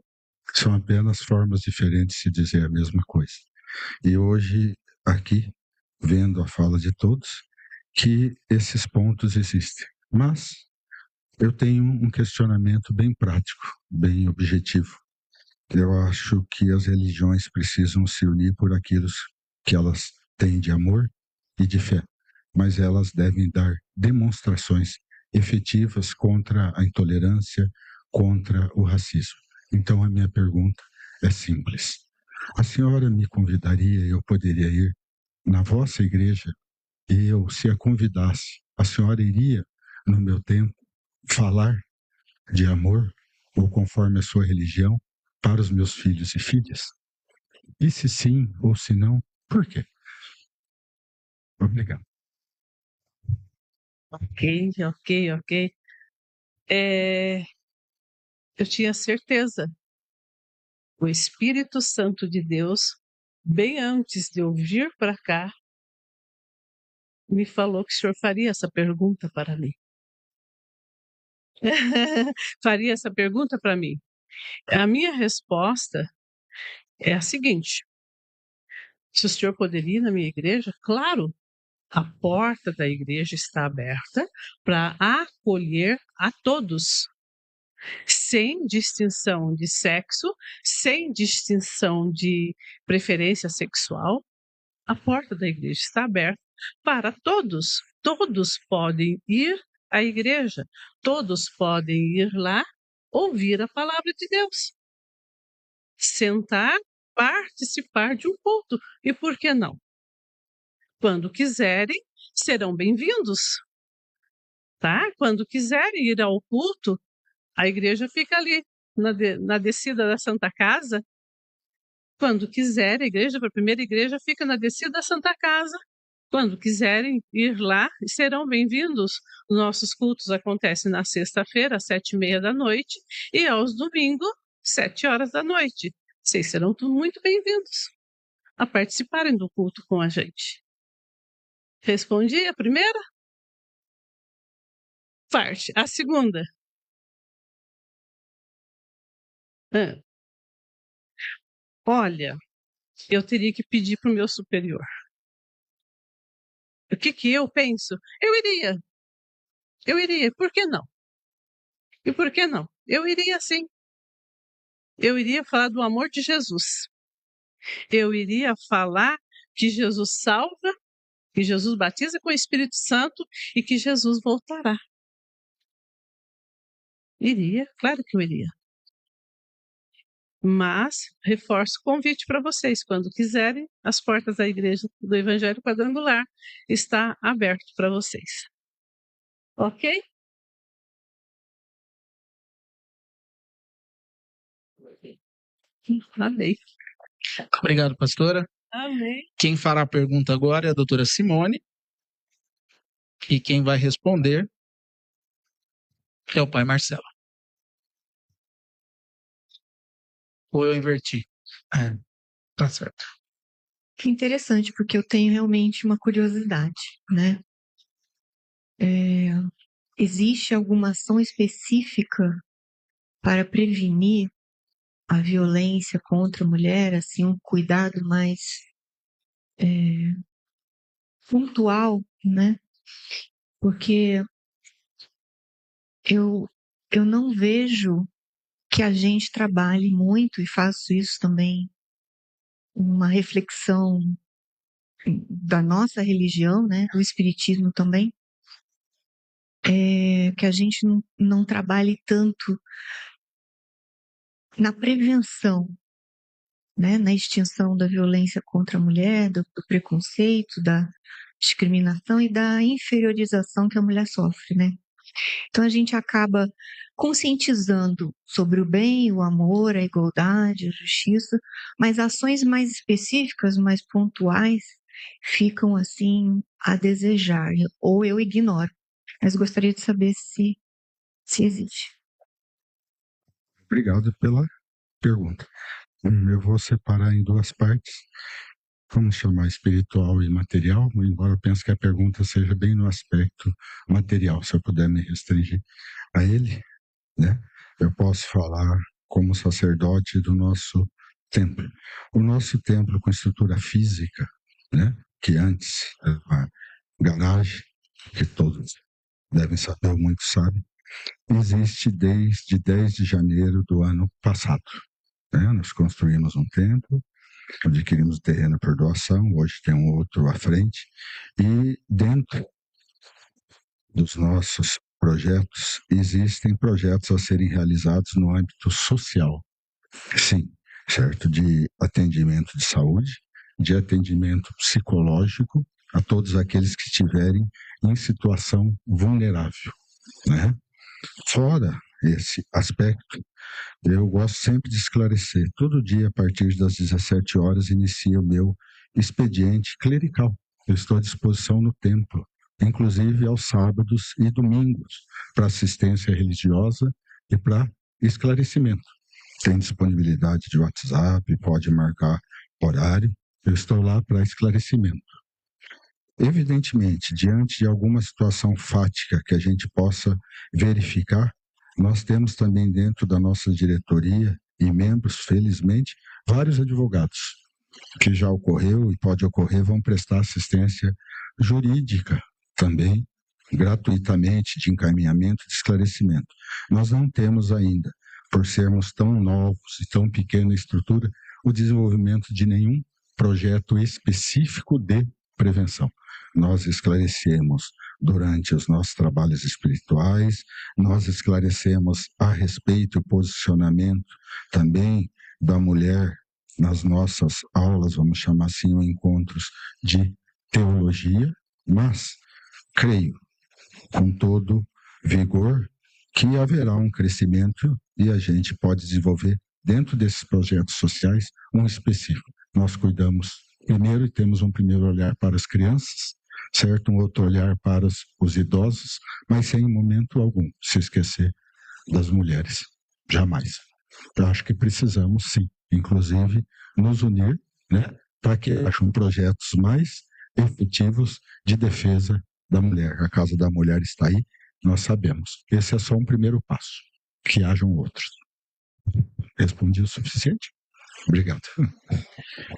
São apenas formas diferentes de dizer a mesma coisa. E hoje, aqui, vendo a fala de todos, que esses pontos existem. Mas eu tenho um questionamento bem prático, bem objetivo. Eu acho que as religiões precisam se unir por aquilo que elas têm de amor e de fé, mas elas devem dar demonstrações efetivas contra a intolerância, contra o racismo. Então a minha pergunta é simples. A senhora me convidaria, eu poderia ir na vossa igreja e eu, se a convidasse, a senhora iria, no meu tempo, falar de amor ou conforme a sua religião para os meus filhos e filhas? E se sim ou se não, por quê? Obrigado. Ok. Eu tinha certeza. O Espírito Santo de Deus, bem antes de eu vir para cá, me falou que o senhor faria essa pergunta para mim. Faria essa pergunta para mim. A minha resposta é a seguinte: se o senhor poderia ir na minha igreja, claro, a porta da igreja está aberta para acolher a todos, sem distinção de sexo, sem distinção de preferência sexual. A porta da igreja está aberta para todos. Todos podem ir à igreja, todos podem ir lá ouvir a palavra de Deus, sentar, participar de um culto. E por que não? Quando quiserem, serão bem-vindos, tá? Quando quiserem ir ao culto, a igreja fica ali, na descida da Santa Casa, Quando quiser, a primeira igreja fica na descida da Santa Casa. Quando quiserem ir lá, serão bem-vindos. Os nossos cultos acontecem na sexta-feira, às 7h30 da noite, e aos domingos, 7 horas da noite. Vocês serão muito bem-vindos a participarem do culto com a gente. Respondi a primeira parte. A segunda. Olha, eu teria que pedir para o meu superior. O que eu penso? Eu iria, por que não? E por que não? Eu iria sim. Eu iria falar do amor de Jesus. Eu iria falar que Jesus salva, que Jesus batiza com o Espírito Santo e que Jesus voltará. Iria, claro que eu iria. Mas reforço o convite para vocês, quando quiserem, as portas da Igreja do Evangelho Quadrangular está aberto para vocês. Ok? Amém. Obrigado, pastora. Amém. Quem fará a pergunta agora é a doutora Simone. E quem vai responder é o pai Marcelo. Ou eu inverti? Tá certo. Que interessante, porque eu tenho realmente uma curiosidade, né? Existe alguma ação específica para prevenir a violência contra a mulher, assim, um cuidado mais pontual, né? Porque eu não vejo que a gente trabalhe muito, e faço isso também, uma reflexão da nossa religião, né? Do espiritismo também, que a gente não trabalhe tanto na prevenção, né? Na extinção da violência contra a mulher, do preconceito, da discriminação e da inferiorização que a mulher sofre, né? Então a gente acaba conscientizando sobre o bem, o amor, a igualdade, a justiça, mas ações mais específicas, mais pontuais, ficam assim a desejar, ou eu ignoro. Mas gostaria de saber se existe. Obrigado pela pergunta. Eu vou separar em duas partes. Vamos chamar espiritual e material, embora eu pense que a pergunta seja bem no aspecto material, se eu puder me restringir a ele, né? Eu posso falar como sacerdote do nosso templo. O nosso templo com estrutura física, né? Que antes era uma garagem, que todos devem saber, ou muitos sabem, existe desde 10 de janeiro do ano passado. Né? Nós construímos um templo, adquirimos o terreno por doação, hoje tem um outro à frente, e dentro dos nossos projetos, existem projetos a serem realizados no âmbito social. Sim, certo? De atendimento de saúde, de atendimento psicológico a todos aqueles que estiverem em situação vulnerável, né? Fora esse aspecto, eu gosto sempre de esclarecer. Todo dia, a partir das 17 horas, inicia o meu expediente clerical. Eu estou à disposição no templo, inclusive aos sábados e domingos, para assistência religiosa e para esclarecimento. Tem disponibilidade de WhatsApp, pode marcar horário. Eu estou lá para esclarecimento. Evidentemente, diante de alguma situação fática que a gente possa verificar, nós temos também dentro da nossa diretoria e membros, felizmente, vários advogados que já ocorreu e pode ocorrer, vão prestar assistência jurídica também, gratuitamente, de encaminhamento, de esclarecimento. Nós não temos ainda, por sermos tão novos e tão pequena estrutura, o desenvolvimento de nenhum projeto específico de prevenção. Nós esclarecemos durante os nossos trabalhos espirituais, nós esclarecemos a respeito do posicionamento também da mulher nas nossas aulas, vamos chamar assim, encontros de teologia, mas creio com todo vigor que haverá um crescimento e a gente pode desenvolver dentro desses projetos sociais, um específico. Nós cuidamos primeiro e temos um primeiro olhar para as crianças, certo? Um outro olhar para os idosos, mas sem em momento algum se esquecer das mulheres. Jamais. Eu acho que precisamos, sim, inclusive, nos unir, né, para que hajam projetos mais efetivos de defesa da mulher. A Casa da Mulher está aí, nós sabemos. Esse é só um primeiro passo. Que hajam outros. Respondi o suficiente? Obrigado.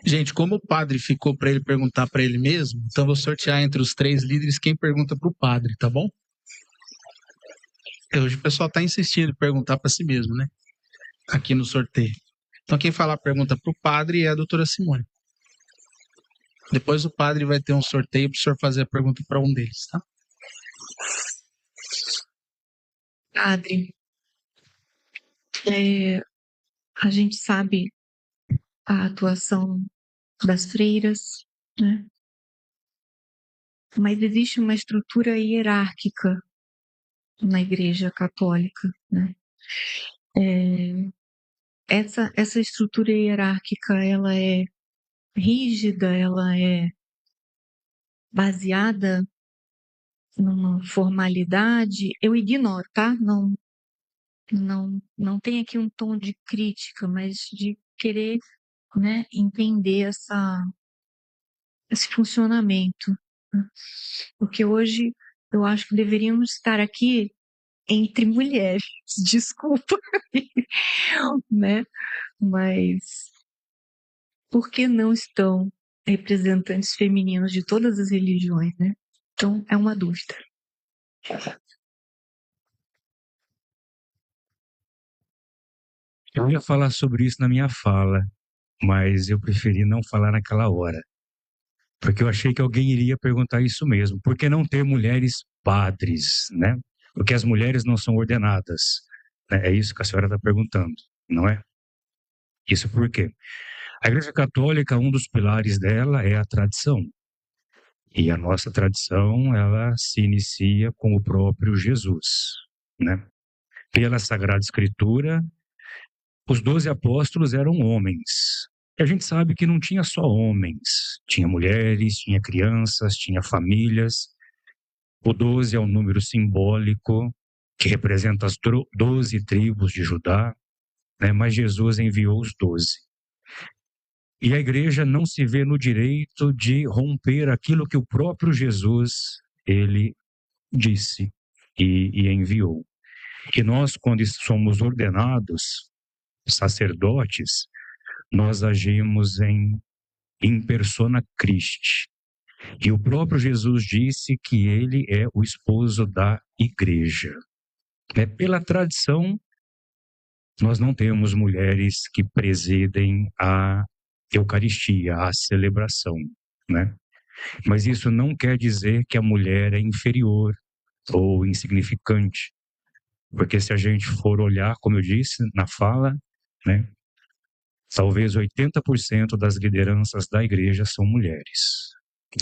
Gente, como o padre ficou para ele perguntar para ele mesmo, então eu vou sortear entre os 3 líderes quem pergunta para o padre, tá bom? Hoje o pessoal está insistindo em perguntar para si mesmo, né? Aqui no sorteio. Então quem falar a pergunta para o padre é a doutora Simone. Depois o padre vai ter um sorteio para o senhor fazer a pergunta para um deles, tá? Padre, a gente sabe a atuação das freiras, né? Mas existe uma estrutura hierárquica na Igreja Católica, né? Essa estrutura hierárquica, ela é rígida, ela é baseada numa formalidade. Eu ignoro, tá? Não tem aqui um tom de crítica, mas de querer, né, entender esse funcionamento. Porque hoje eu acho que deveríamos estar aqui entre mulheres, desculpa, né? Mas por que não estão representantes femininos de todas as religiões, né? Então é uma dúvida. Eu ia falar sobre isso na minha fala, mas eu preferi não falar naquela hora, porque eu achei que alguém iria perguntar isso mesmo. Por que não ter mulheres padres, né? Porque as mulheres não são ordenadas. É isso que a senhora está perguntando, não é? Isso por quê? A Igreja Católica, um dos pilares dela é a tradição. E a nossa tradição, ela se inicia com o próprio Jesus, né? Pela Sagrada Escritura, os 12 apóstolos eram homens. E a gente sabe que não tinha só homens, tinha mulheres, tinha crianças, tinha famílias. O 12 é um número simbólico que representa as 12 tribos de Judá, né? Mas Jesus enviou os 12. E a igreja não se vê no direito de romper aquilo que o próprio Jesus, ele disse e enviou. E nós, quando somos ordenados sacerdotes, nós agimos em persona Christi. E o próprio Jesus disse que ele é o esposo da igreja. Pela tradição, nós não temos mulheres que presidem a Eucaristia, a celebração, né? Mas isso não quer dizer que a mulher é inferior ou insignificante, porque se a gente for olhar, como eu disse na fala, né, talvez 80% das lideranças da igreja são mulheres,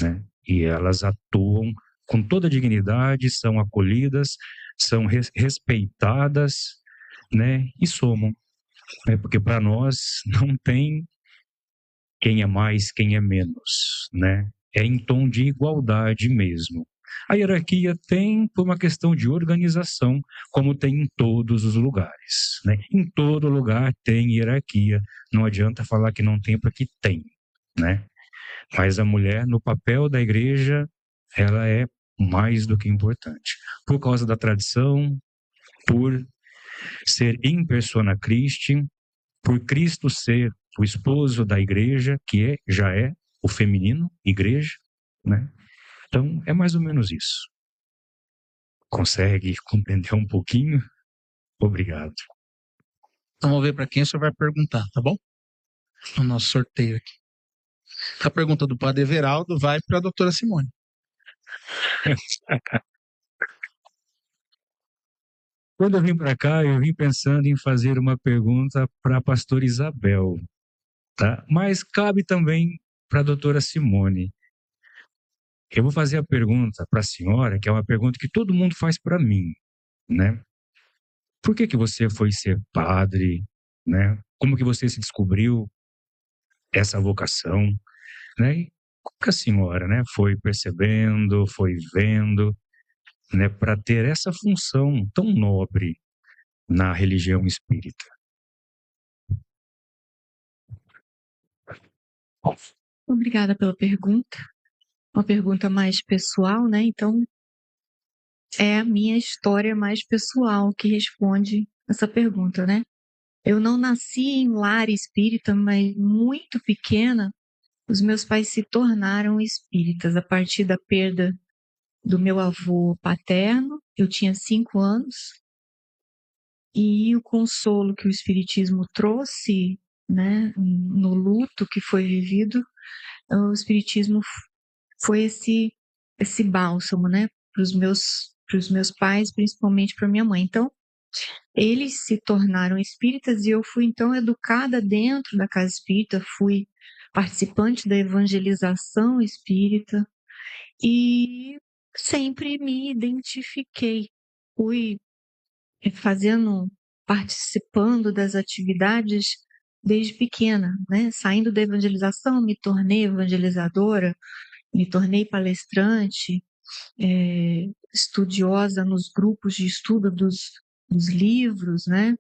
né? E elas atuam com toda a dignidade, são acolhidas, são respeitadas, né? E somam, né? Porque para nós não tem quem é mais, quem é menos, né? É em tom de igualdade mesmo. A hierarquia tem por uma questão de organização, como tem em todos os lugares, né? Em todo lugar tem hierarquia. Não adianta falar que não tem, porque tem, né? Mas a mulher, no papel da igreja, ela é mais do que importante. Por causa da tradição, por ser in persona Christi, por Cristo ser o esposo da igreja, que já é o feminino, igreja, né? Então, é mais ou menos isso. Consegue compreender um pouquinho? Obrigado. Então, vamos ver para quem o senhor vai perguntar, tá bom? No nosso sorteio aqui. A pergunta do padre Everaldo vai para a doutora Simone. Quando eu vim para cá, eu vim pensando em fazer uma pergunta para a pastora Isabel, tá? Mas cabe também para a doutora Simone. Eu vou fazer a pergunta para a senhora, que é uma pergunta que todo mundo faz para mim, né? Por que você foi ser padre, né? como que você se descobriu essa vocação, né? E como que a senhora, né, foi percebendo, foi vendo, né, para ter essa função tão nobre na religião espírita? Obrigada pela pergunta. Uma pergunta mais pessoal, né? Então, é a minha história mais pessoal que responde essa pergunta, né? Eu não nasci em lar espírita, mas muito pequena, os meus pais se tornaram espíritas a partir da perda do meu avô paterno. Eu tinha 5 anos e o consolo que o espiritismo trouxe, né, no luto que foi vivido, o espiritismo foi esse bálsamo, né, para os meus pais, principalmente para minha mãe. Então, eles se tornaram espíritas e eu fui então educada dentro da casa espírita, fui participante da evangelização espírita e sempre me identifiquei, fui participando das atividades desde pequena, né? Saindo da evangelização, me tornei evangelizadora, me tornei palestrante, estudiosa nos grupos de estudo dos livros, né?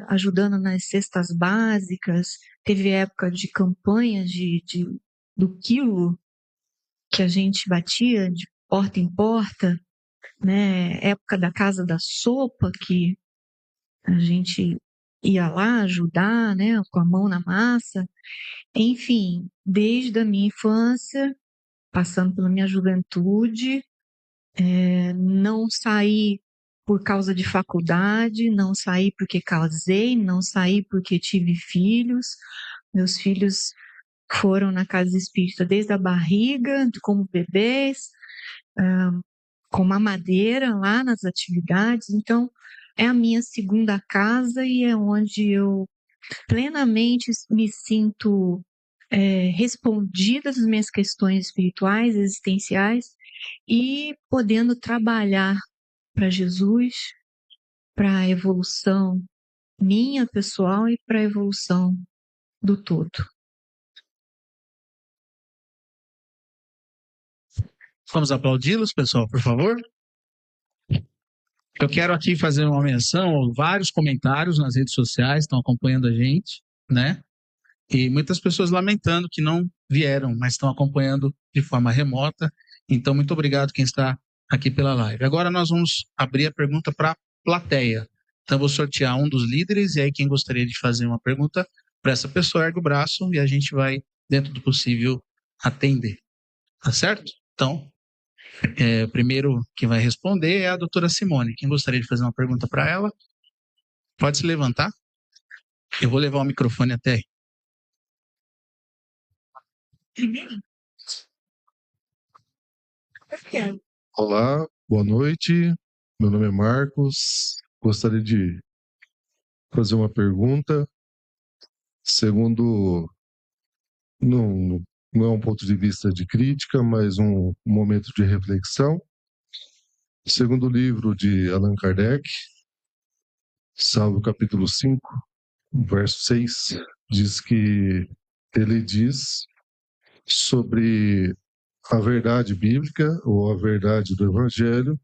Ajudando nas cestas básicas. Teve época de campanha do quilo que a gente batia de porta em porta, né? Época da Casa da Sopa, que a gente ia lá ajudar, né? Com a mão na massa. Enfim, desde a minha infância, passando pela minha juventude, não saí por causa de faculdade, não saí porque casei, não saí porque tive filhos. Meus filhos foram na casa espírita desde a barriga, como bebês, com mamadeira lá nas atividades. Então, é a minha segunda casa e é onde eu plenamente me sinto respondida às minhas questões espirituais, existenciais, e podendo trabalhar para Jesus, para a evolução minha pessoal e para a evolução do todo. Vamos aplaudi-los, pessoal, por favor. Eu quero aqui fazer uma menção, vários comentários nas redes sociais estão acompanhando a gente, né? E muitas pessoas lamentando que não vieram, mas estão acompanhando de forma remota. Então, muito obrigado quem está aqui pela live. Agora nós vamos abrir a pergunta para a plateia. Então, eu vou sortear um dos líderes e aí quem gostaria de fazer uma pergunta para essa pessoa, ergue o braço e a gente vai, dentro do possível, atender. Tá certo? Então, o primeiro que vai responder é a doutora Simone. Quem gostaria de fazer uma pergunta para ela? Pode se levantar. Eu vou levar o microfone até aí. Olá, boa noite. Meu nome é Marcos. Gostaria de fazer uma pergunta. Segundo, não é um ponto de vista de crítica, mas um momento de reflexão. Segundo o livro de Allan Kardec, salvo o capítulo 5, verso 6, ele diz sobre a verdade bíblica ou a verdade do Evangelho,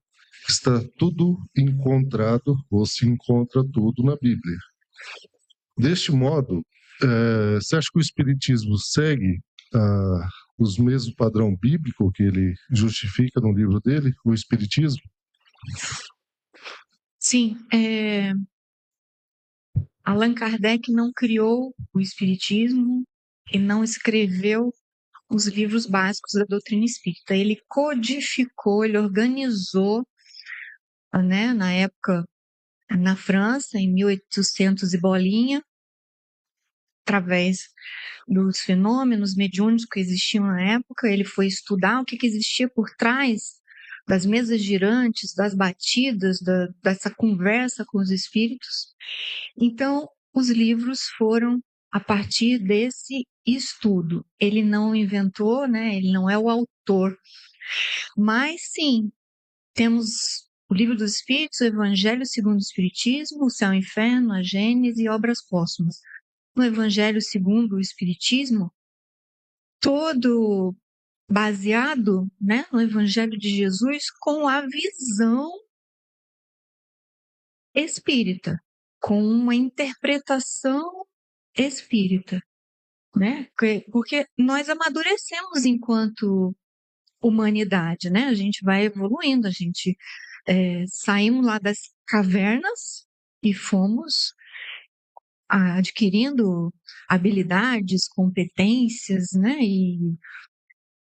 está tudo encontrado, ou se encontra tudo na Bíblia. Deste modo, você acha que o Espiritismo segue os mesmos padrão bíblico que ele justifica no livro dele, o Espiritismo? Sim, Allan Kardec não criou o Espiritismo e não escreveu os livros básicos da doutrina espírita. Ele codificou, ele organizou, né, na época, na França, em 1800 e bolinha, através dos fenômenos mediúnicos que existiam na época, ele foi estudar o que existia por trás das mesas girantes, das batidas, dessa conversa com os espíritos. Então, os livros foram a partir desse estudo. Ele não inventou, né? Ele não é o autor. Mas, sim, temos o Livro dos Espíritos, o Evangelho segundo o Espiritismo, o Céu e o Inferno, a Gênese e obras póstumas. No Evangelho segundo o Espiritismo, todo baseado, né, no Evangelho de Jesus com a visão espírita, com uma interpretação espírita, né? Porque nós amadurecemos enquanto humanidade, né? A gente vai evoluindo, a gente saímos lá das cavernas e fomos adquirindo habilidades, competências, né? E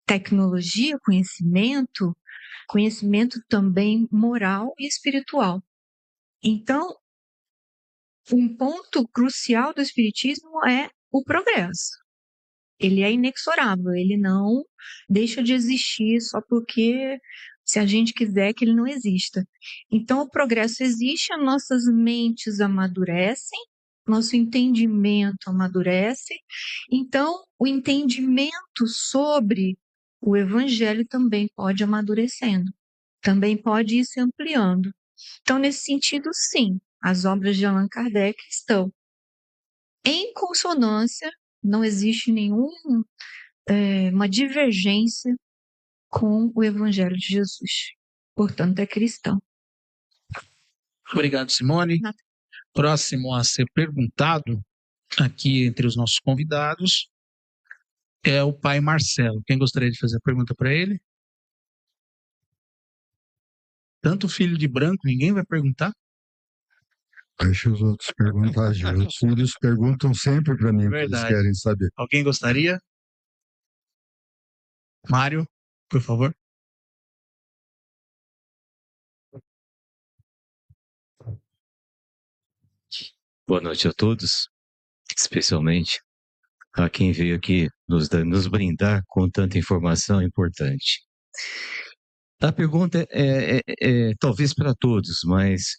tecnologia, conhecimento também moral e espiritual. Então, um ponto crucial do Espiritismo é o progresso. Ele é inexorável, ele não deixa de existir só porque se a gente quiser que ele não exista. Então, o progresso existe, as nossas mentes amadurecem, nosso entendimento amadurece. Então, o entendimento sobre o Evangelho também pode amadurecendo, também pode ir se ampliando. Então, nesse sentido, sim, as obras de Allan Kardec estão em consonância, não existe nenhuma divergência com o Evangelho de Jesus. Portanto, é cristão. Obrigado, Simone. Próximo a ser perguntado aqui entre os nossos convidados é o pai Marcelo. Quem gostaria de fazer a pergunta para ele? Tanto filho de branco, ninguém vai perguntar? Deixa os outros perguntar. Os filhos perguntam sempre para mim o que eles querem saber. Alguém gostaria? Mário, por favor. Boa noite a todos, especialmente a quem veio aqui nos brindar com tanta informação importante. A pergunta é talvez para todos, mas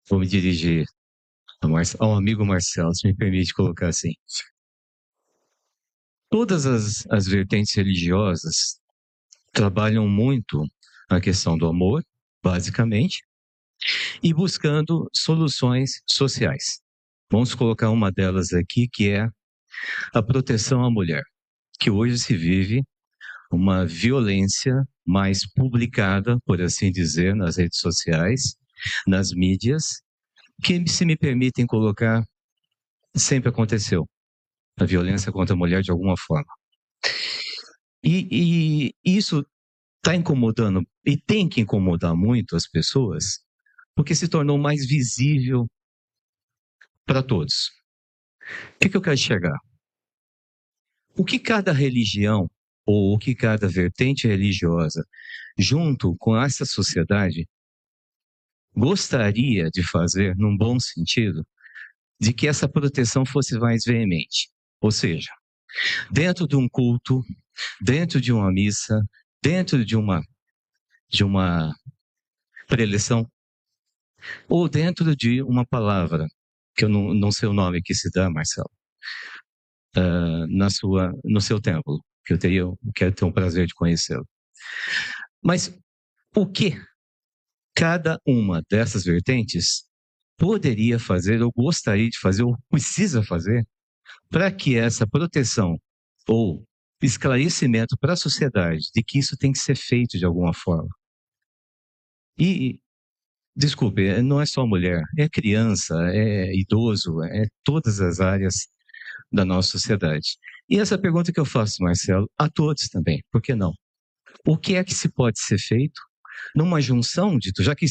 vou me dirigir ao amigo Marcelo, se me permite colocar assim. Todas as vertentes religiosas trabalham muito a questão do amor, basicamente, e buscando soluções sociais. Vamos colocar uma delas aqui, que é a proteção à mulher, que hoje se vive uma violência mais publicada, por assim dizer, nas redes sociais, nas mídias, que, se me permitem colocar, sempre aconteceu. A violência contra a mulher de alguma forma. E isso está incomodando, e tem que incomodar muito as pessoas, porque se tornou mais visível para todos. O que eu quero chegar? O que cada religião, ou o que cada vertente religiosa, junto com essa sociedade, gostaria de fazer, num bom sentido, de que essa proteção fosse mais veemente. Ou seja, dentro de um culto, dentro de uma missa, dentro de uma preleção, ou dentro de uma palavra, que eu não sei o nome que se dá, Marcelo, no seu templo, que eu quero ter um prazer de conhecê-lo. Mas o que cada uma dessas vertentes poderia fazer, ou gostaria de fazer, ou precisa fazer, para que essa proteção ou esclarecimento para a sociedade de que isso tem que ser feito de alguma forma? E, desculpe, não é só mulher, é criança, é idoso, é todas as áreas da nossa sociedade. E essa pergunta que eu faço, Marcelo, a todos também, por que não? O que é que se pode ser feito numa junção já que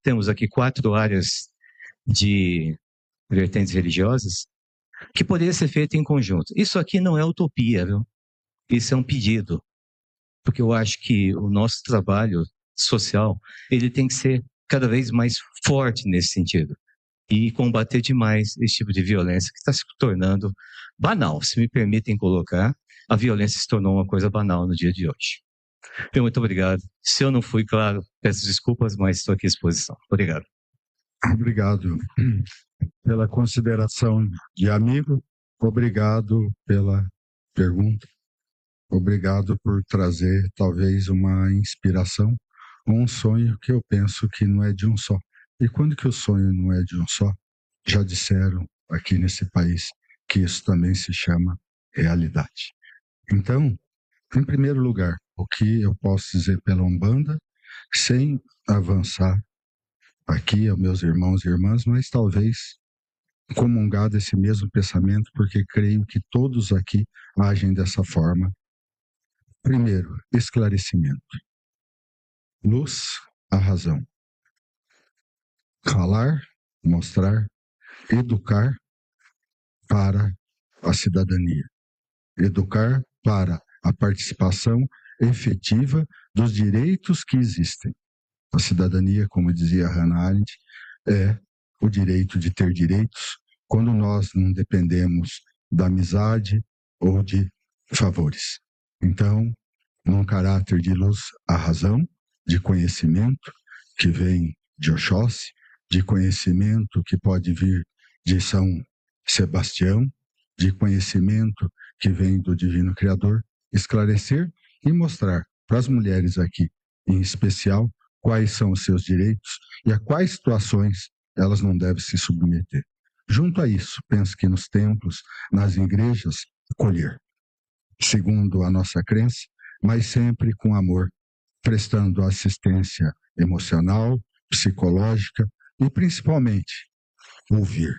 temos aqui 4 áreas de vertentes religiosas, que poderia ser feito em conjunto? Isso aqui não é utopia, viu? Isso é um pedido, porque eu acho que o nosso trabalho social, ele tem que ser cada vez mais forte nesse sentido e combater demais esse tipo de violência que está se tornando banal. Se me permitem colocar, a violência se tornou uma coisa banal no dia de hoje. Muito obrigado. Se eu não fui claro, peço desculpas, mas estou aqui à disposição. Obrigado. Obrigado pela consideração de amigo, obrigado pela pergunta, obrigado por trazer talvez uma inspiração um sonho que eu penso que não é de um só. E quando que o sonho não é de um só? Já disseram aqui nesse país que isso também se chama realidade. Então, em primeiro lugar, o que eu posso dizer pela Umbanda, sem avançar aqui aos meus irmãos e irmãs, mas talvez comungar desse mesmo pensamento, porque creio que todos aqui agem dessa forma. Primeiro, esclarecimento. Luz, a razão. Falar, mostrar, educar para a cidadania. Educar para a participação efetiva dos direitos que existem. A cidadania, como dizia Hannah Arendt, é o direito de ter direitos quando nós não dependemos da amizade ou de favores. Então, num caráter de luz, a razão, de conhecimento, que vem de Oxóssi, de conhecimento que pode vir de São Sebastião, de conhecimento que vem do Divino Criador, esclarecer e mostrar para as mulheres aqui, em especial, quais são os seus direitos e a quais situações elas não devem se submeter. Junto a isso, penso que nos templos, nas igrejas, acolher, segundo a nossa crença, mas sempre com amor, prestando assistência emocional, psicológica e, principalmente, ouvir.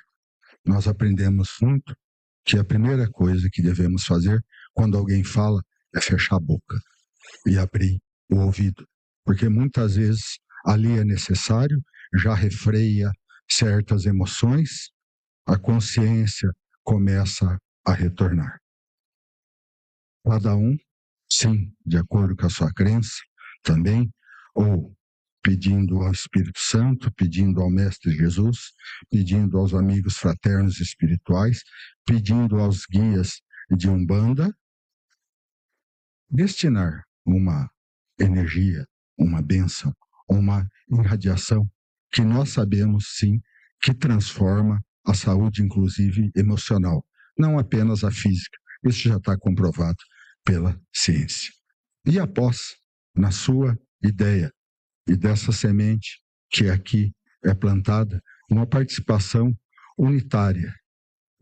Nós aprendemos muito que a primeira coisa que devemos fazer quando alguém fala é fechar a boca e abrir o ouvido, porque muitas vezes ali é necessário, já refreia certas emoções, a consciência começa a retornar. Cada um, sim, de acordo com a sua crença, também, ou pedindo ao Espírito Santo, pedindo ao Mestre Jesus, pedindo aos amigos fraternos espirituais, pedindo aos guias de Umbanda, destinar uma energia, uma bênção, uma irradiação que nós sabemos, sim, que transforma a saúde, inclusive emocional, não apenas a física. Isso já está comprovado pela ciência. E após, na sua ideia, e dessa semente que aqui é plantada, uma participação unitária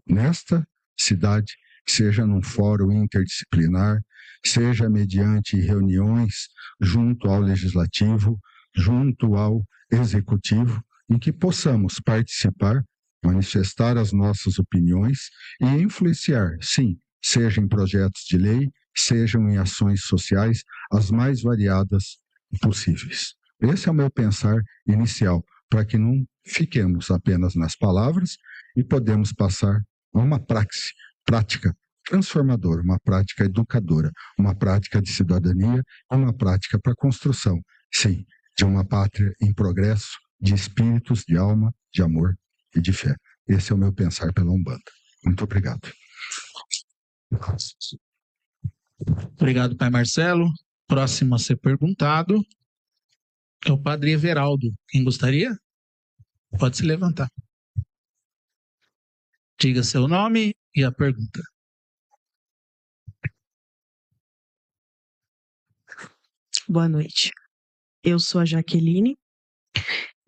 nesta cidade, seja num fórum interdisciplinar, seja mediante reuniões junto ao legislativo, junto ao executivo, em que possamos participar, manifestar as nossas opiniões e influenciar, sim, seja em projetos de lei, sejam em ações sociais, as mais variadas possíveis. Esse é o meu pensar inicial, para que não fiquemos apenas nas palavras e podemos passar a uma prática transformadora, uma prática educadora, uma prática de cidadania, uma prática para a construção, sim, de uma pátria em progresso, de espíritos, de alma, de amor e de fé. Esse é o meu pensar pela Umbanda. Muito obrigado. Obrigado, Pai Marcelo. Próximo a ser perguntado é o Padre Everaldo. Quem gostaria? Pode se levantar. Diga seu nome e a pergunta. Boa noite. Eu sou a Jaqueline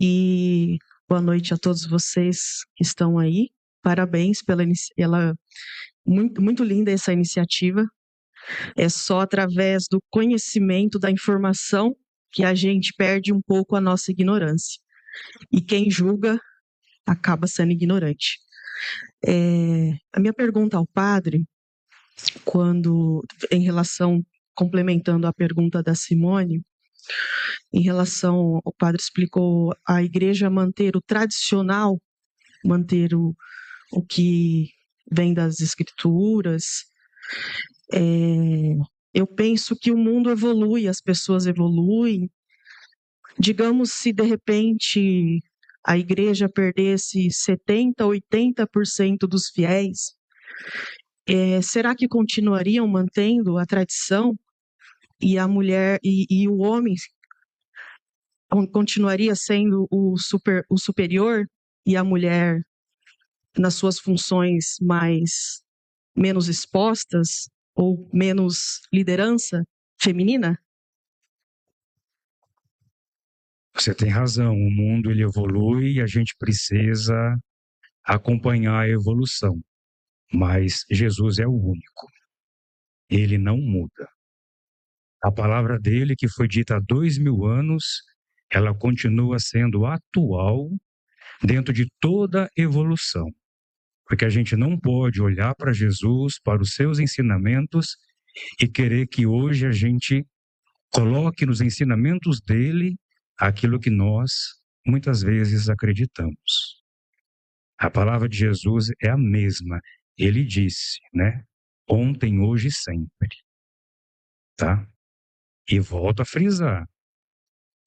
e boa noite a todos vocês que estão aí. Parabéns pela muito linda essa iniciativa. É só através do conhecimento, da informação, que a gente perde um pouco a nossa ignorância. E quem julga acaba sendo ignorante. A minha pergunta ao padre, complementando a pergunta da Simone, em relação, o padre explicou a igreja manter o tradicional, manter o que vem das escrituras. Eu penso que o mundo evolui, as pessoas evoluem. Digamos, se de repente a igreja perdesse 70%, 80% dos fiéis, será que continuariam mantendo a tradição? E a mulher e o homem continuaria sendo o superior e a mulher nas suas funções menos expostas ou menos liderança feminina? Você tem razão, o mundo ele evolui e a gente precisa acompanhar a evolução. Mas Jesus é o único. Ele não muda. A palavra dele, que foi dita há 2000 anos, ela continua sendo atual dentro de toda evolução. Porque a gente não pode olhar para Jesus, para os seus ensinamentos e querer que hoje a gente coloque nos ensinamentos dele aquilo que nós muitas vezes acreditamos. A palavra de Jesus é a mesma. Ele disse, né? Ontem, hoje e sempre. Tá? E volto a frisar.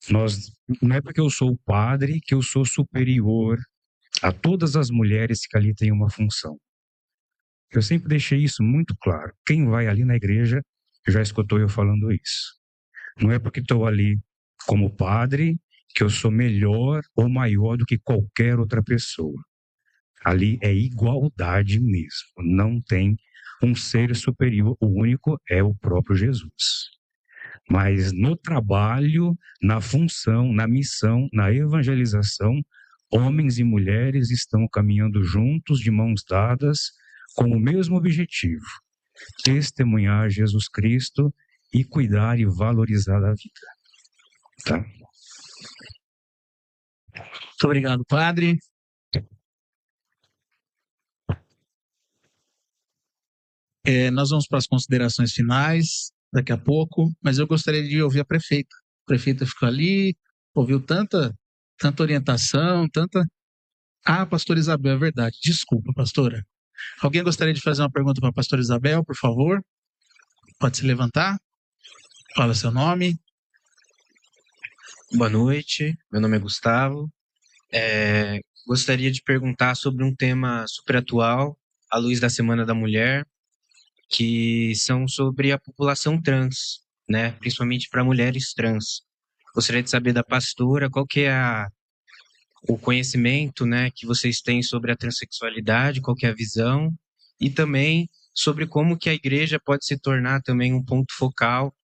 Não é porque eu sou o padre que eu sou superior a todas as mulheres que ali têm uma função. Eu sempre deixei isso muito claro. Quem vai ali na igreja já escutou eu falando isso. Não é porque estou ali como padre que eu sou melhor ou maior do que qualquer outra pessoa. Ali é igualdade mesmo. Não tem um ser superior. O único é o próprio Jesus. Mas no trabalho, na função, na missão, na evangelização, homens e mulheres estão caminhando juntos, de mãos dadas, com o mesmo objetivo: testemunhar Jesus Cristo e cuidar e valorizar a vida. Tá? Muito obrigado, padre. Nós vamos para as considerações finais daqui a pouco, mas eu gostaria de ouvir a prefeita. A prefeita ficou ali, ouviu tanta orientação, tanta... Ah, pastora Isabel, é verdade. Desculpa, pastora. Alguém gostaria de fazer uma pergunta para a pastora Isabel, por favor? Pode se levantar. Fala seu nome. Boa noite, meu nome é Gustavo. Gostaria de perguntar sobre um tema super atual, à luz da Semana da Mulher, que são sobre a população trans, né? Principalmente para mulheres trans. Gostaria de saber da pastora qual que é o conhecimento, né, que vocês têm sobre a transexualidade, qual que é a visão, e também sobre como que a igreja pode se tornar também um ponto focal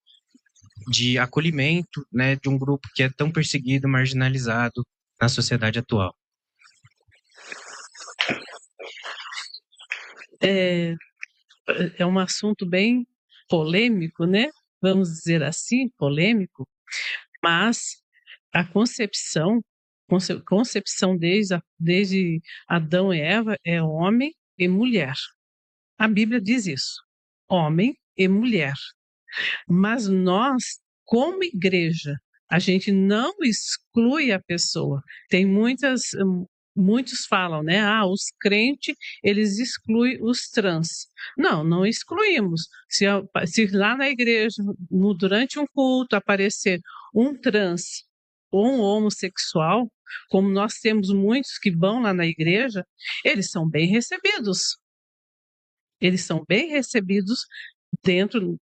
de acolhimento, né, de um grupo que é tão perseguido, marginalizado na sociedade atual. É um assunto bem polêmico, né? Vamos dizer assim, polêmico, mas a concepção desde Adão e Eva é homem e mulher. A Bíblia diz isso, homem e mulher. Mas nós, como igreja, a gente não exclui a pessoa. Tem muitos falam, né? Os crentes, eles excluem os trans. Não excluímos. Se lá na igreja, durante um culto, aparecer um trans ou um homossexual, como nós temos muitos que vão lá na igreja, eles são bem recebidos. Eles são bem recebidos dentro,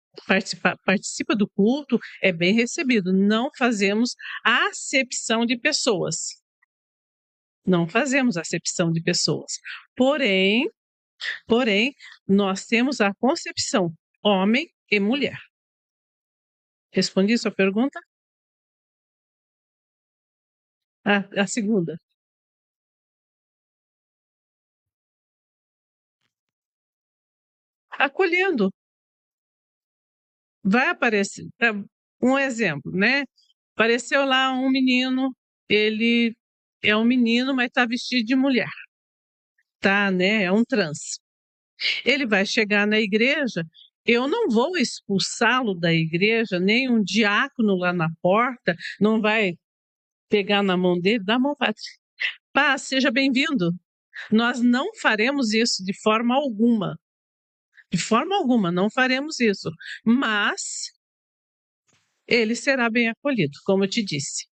participa do culto, é bem recebido. Não fazemos acepção de pessoas. Não fazemos acepção de pessoas. Porém, nós temos a concepção homem e mulher. Respondi a sua pergunta? A segunda. Acolhendo. Vai aparecer, um exemplo, né? Apareceu lá um menino, ele é um menino, mas está vestido de mulher. Tá, né? É um trans. Ele vai chegar na igreja, eu não vou expulsá-lo da igreja, nem um diácono lá na porta não vai pegar na mão dele, dá a mão, padre. Paz, seja bem-vindo. Nós não faremos isso de forma alguma. De forma alguma, não faremos isso. Mas ele será bem acolhido, como eu te disse.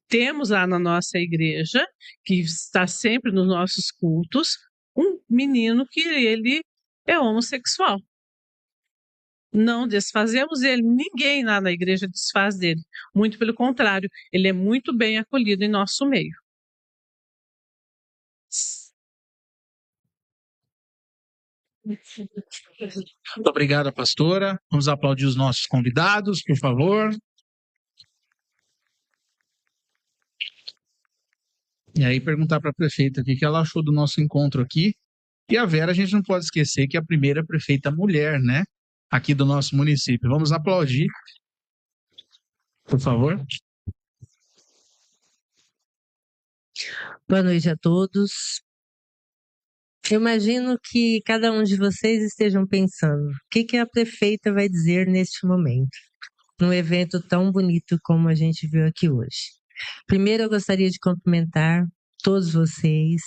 Temos lá na nossa igreja, que está sempre nos nossos cultos, um menino que ele é homossexual. Não desfazemos ele, ninguém lá na igreja desfaz dele. Muito pelo contrário, ele é muito bem acolhido em nosso meio. Muito obrigado, pastora. Vamos aplaudir os nossos convidados, por favor. E aí perguntar para a prefeita o que ela achou do nosso encontro aqui. E a Vera, a gente não pode esquecer que é a primeira prefeita mulher, né? Aqui do nosso município. Vamos aplaudir, por favor. Boa noite a todos. Eu imagino que cada um de vocês estejam pensando o que a prefeita vai dizer neste momento, num evento tão bonito como a gente viu aqui hoje. Primeiro, eu gostaria de cumprimentar todos vocês,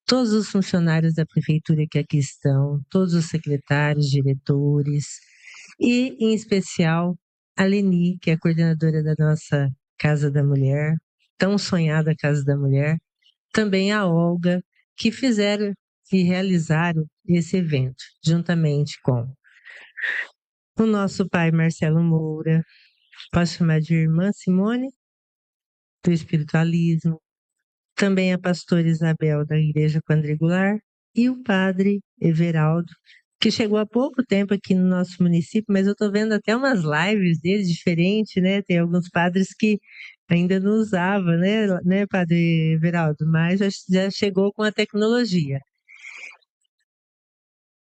todos os funcionários da prefeitura que aqui estão, todos os secretários, diretores e, em especial, a Leni, que é a coordenadora da nossa Casa da Mulher, tão sonhada Casa da Mulher, também a Olga, que fizeram e realizaram esse evento, juntamente com o nosso pai Marcelo Moura, posso chamar de irmã Simone, do espiritualismo, também a pastora Isabel da Igreja Quadrangular e o padre Everaldo, que chegou há pouco tempo aqui no nosso município, mas eu estou vendo até umas lives dele diferentes, né? Tem alguns padres que ainda não usavam, né, padre Everaldo? Mas já chegou com a tecnologia.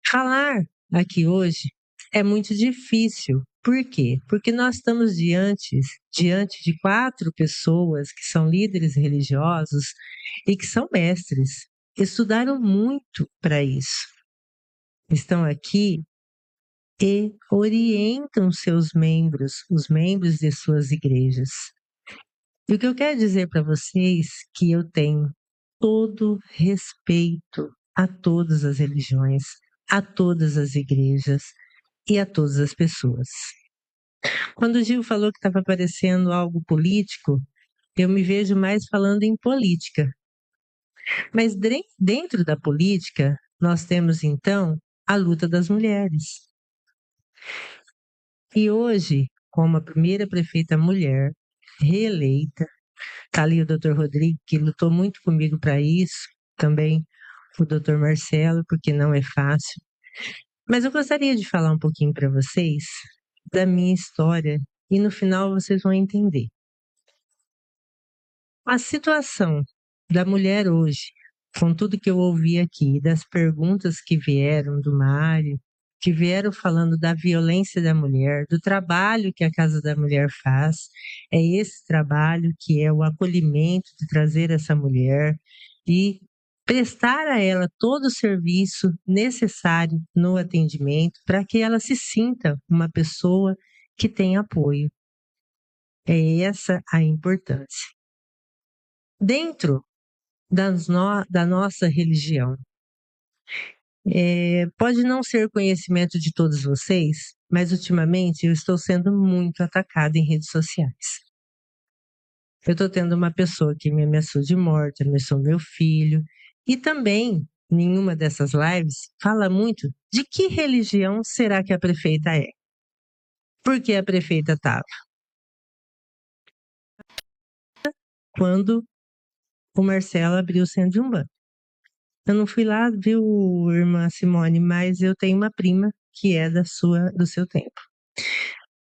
Falar aqui hoje é muito difícil. Por quê? Porque nós estamos diante de 4 pessoas que são líderes religiosos e que são mestres. Estudaram muito para isso. Estão aqui e orientam seus membros, os membros de suas igrejas. E o que eu quero dizer para vocês é que eu tenho todo respeito a todas as religiões, a todas as igrejas e a todas as pessoas. Quando o Gil falou que estava aparecendo algo político, eu me vejo mais falando em política. Mas dentro da política, nós temos então a luta das mulheres. E hoje, como a primeira prefeita mulher reeleita, está ali o Dr. Rodrigo, que lutou muito comigo para isso, também o Dr. Marcelo, porque não é fácil. Mas eu gostaria de falar um pouquinho para vocês da minha história e no final vocês vão entender. A situação da mulher hoje, com tudo que eu ouvi aqui, das perguntas que vieram do Mário, que vieram falando da violência da mulher, do trabalho que a Casa da Mulher faz, é esse trabalho que é o acolhimento de trazer essa mulher e prestar a ela todo o serviço necessário no atendimento para que ela se sinta uma pessoa que tem apoio. É essa a importância. Dentro da nossa religião, pode não ser conhecimento de todos vocês, mas ultimamente eu estou sendo muito atacada em redes sociais. Eu estou tendo uma pessoa que me ameaçou de morte, ameaçou meu filho, e também, nenhuma dessas lives fala muito de que religião será que a prefeita é. Porque a prefeita estava quando o Marcelo abriu o centro de Umbanda. Eu não fui lá, viu, irmã Simone, mas eu tenho uma prima que é do seu tempo.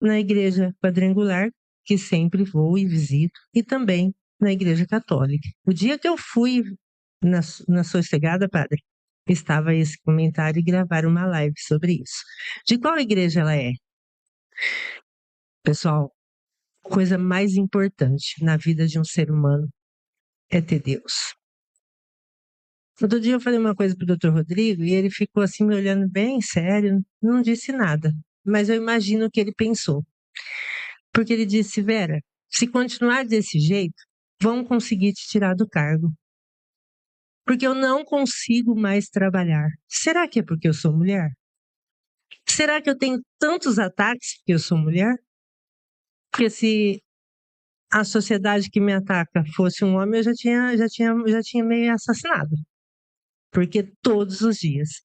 Na Igreja Quadrangular, que sempre vou e visito, e também na Igreja Católica. O dia que eu fui na sua chegada, padre, estava esse comentário e gravaram uma live sobre isso. De qual igreja ela é? Pessoal, a coisa mais importante na vida de um ser humano é ter Deus. Outro dia eu falei uma coisa para o Dr. Rodrigo e ele ficou assim me olhando bem sério, não disse nada, mas eu imagino o que ele pensou. Porque ele disse, Vera, se continuar desse jeito, vão conseguir te tirar do cargo. Porque eu não consigo mais trabalhar. Será que é porque eu sou mulher? Será que eu tenho tantos ataques porque eu sou mulher? Porque se a sociedade que me ataca fosse um homem, eu já tinha meio assassinado. Porque todos os dias.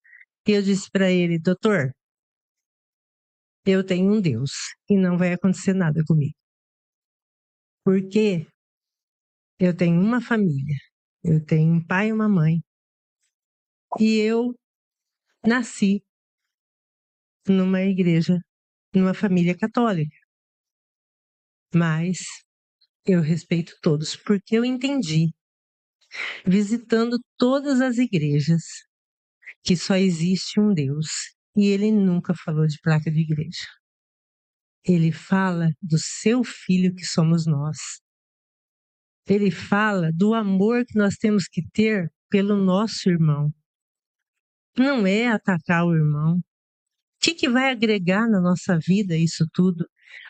E eu disse para ele, doutor, eu tenho um Deus e não vai acontecer nada comigo. Porque eu tenho uma família, eu tenho um pai e uma mãe. E eu nasci numa igreja, numa família católica. Mas eu respeito todos, porque eu entendi visitando todas as igrejas, que só existe um Deus. E ele nunca falou de placa de igreja. Ele fala do seu filho que somos nós. Ele fala do amor que nós temos que ter pelo nosso irmão. Não é atacar o irmão. O que vai agregar na nossa vida isso tudo?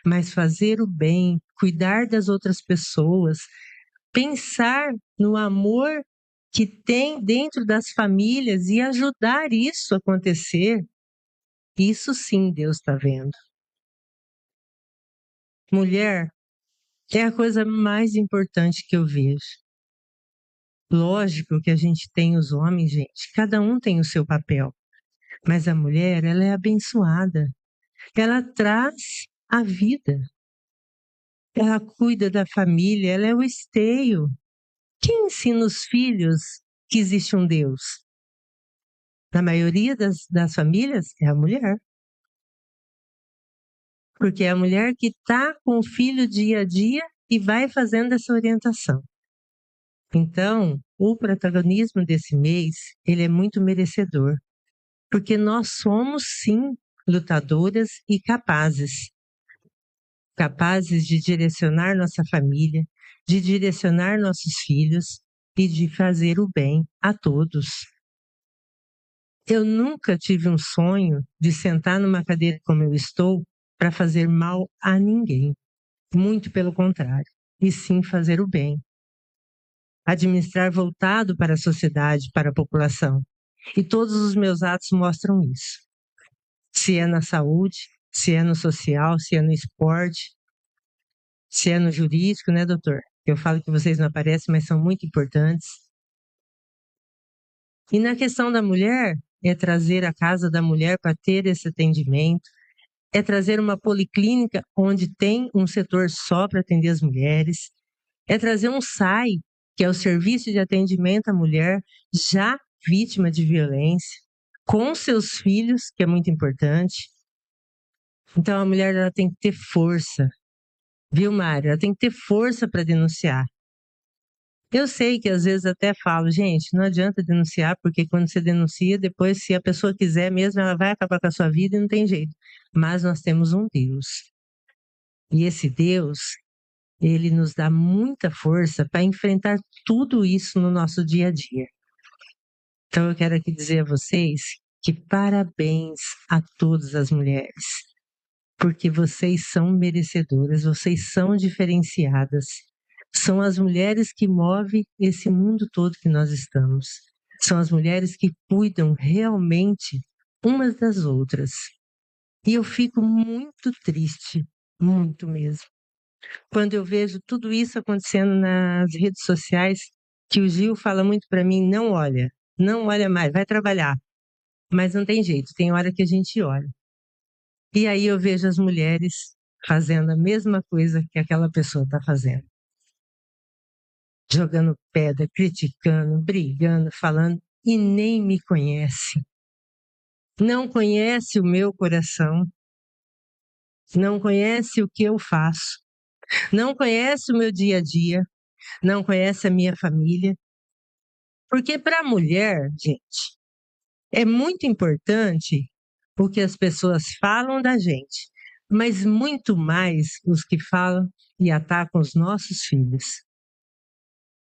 Mas fazer o bem, cuidar das outras pessoas, pensar no amor que tem dentro das famílias e ajudar isso a acontecer. Isso sim Deus está vendo. Mulher é a coisa mais importante que eu vejo. Lógico que a gente tem os homens, gente, cada um tem o seu papel. Mas a mulher, ela é abençoada. Ela traz a vida. Ela cuida da família, ela é o esteio. Quem ensina os filhos que existe um Deus? Na maioria das famílias, é a mulher. Porque é a mulher que está com o filho dia a dia e vai fazendo essa orientação. Então, o protagonismo desse mês, ele é muito merecedor. Porque nós somos, sim, lutadoras e capazes. Capazes de direcionar nossa família, de direcionar nossos filhos e de fazer o bem a todos. Eu nunca tive um sonho de sentar numa cadeira como eu estou para fazer mal a ninguém. Muito pelo contrário, e sim fazer o bem. Administrar voltado para a sociedade, para a população. E todos os meus atos mostram isso. Se é na saúde, se é no social, se é no esporte, se é no jurídico, né, doutor? Eu falo que vocês não aparecem, mas são muito importantes. E na questão da mulher, é trazer a Casa da Mulher para ter esse atendimento, é trazer uma policlínica onde tem um setor só para atender as mulheres, é trazer um SAI, que é o Serviço de Atendimento à Mulher já vítima de violência, com seus filhos, que é muito importante. Então a mulher ela tem que ter força, viu, Mário? Ela tem que ter força para denunciar. Eu sei que às vezes até falo, gente, não adianta denunciar, porque quando você denuncia, depois, se a pessoa quiser mesmo, ela vai acabar com a sua vida e não tem jeito. Mas nós temos um Deus. E esse Deus, ele nos dá muita força para enfrentar tudo isso no nosso dia a dia. Então eu quero aqui dizer a vocês que parabéns a todas as mulheres, porque vocês são merecedoras, vocês são diferenciadas. São as mulheres que movem esse mundo todo que nós estamos. São as mulheres que cuidam realmente umas das outras. E eu fico muito triste, muito mesmo, quando eu vejo tudo isso acontecendo nas redes sociais, que o Gil fala muito para mim, não olha mais, vai trabalhar. Mas não tem jeito, tem hora que a gente olha. E aí eu vejo as mulheres fazendo a mesma coisa que aquela pessoa está fazendo. Jogando pedra, criticando, brigando, falando, e nem me conhece. Não conhece o meu coração. Não conhece o que eu faço. Não conhece o meu dia a dia. Não conhece a minha família. Porque para a mulher, gente, é muito importante o que as pessoas falam da gente, mas muito mais os que falam e atacam os nossos filhos.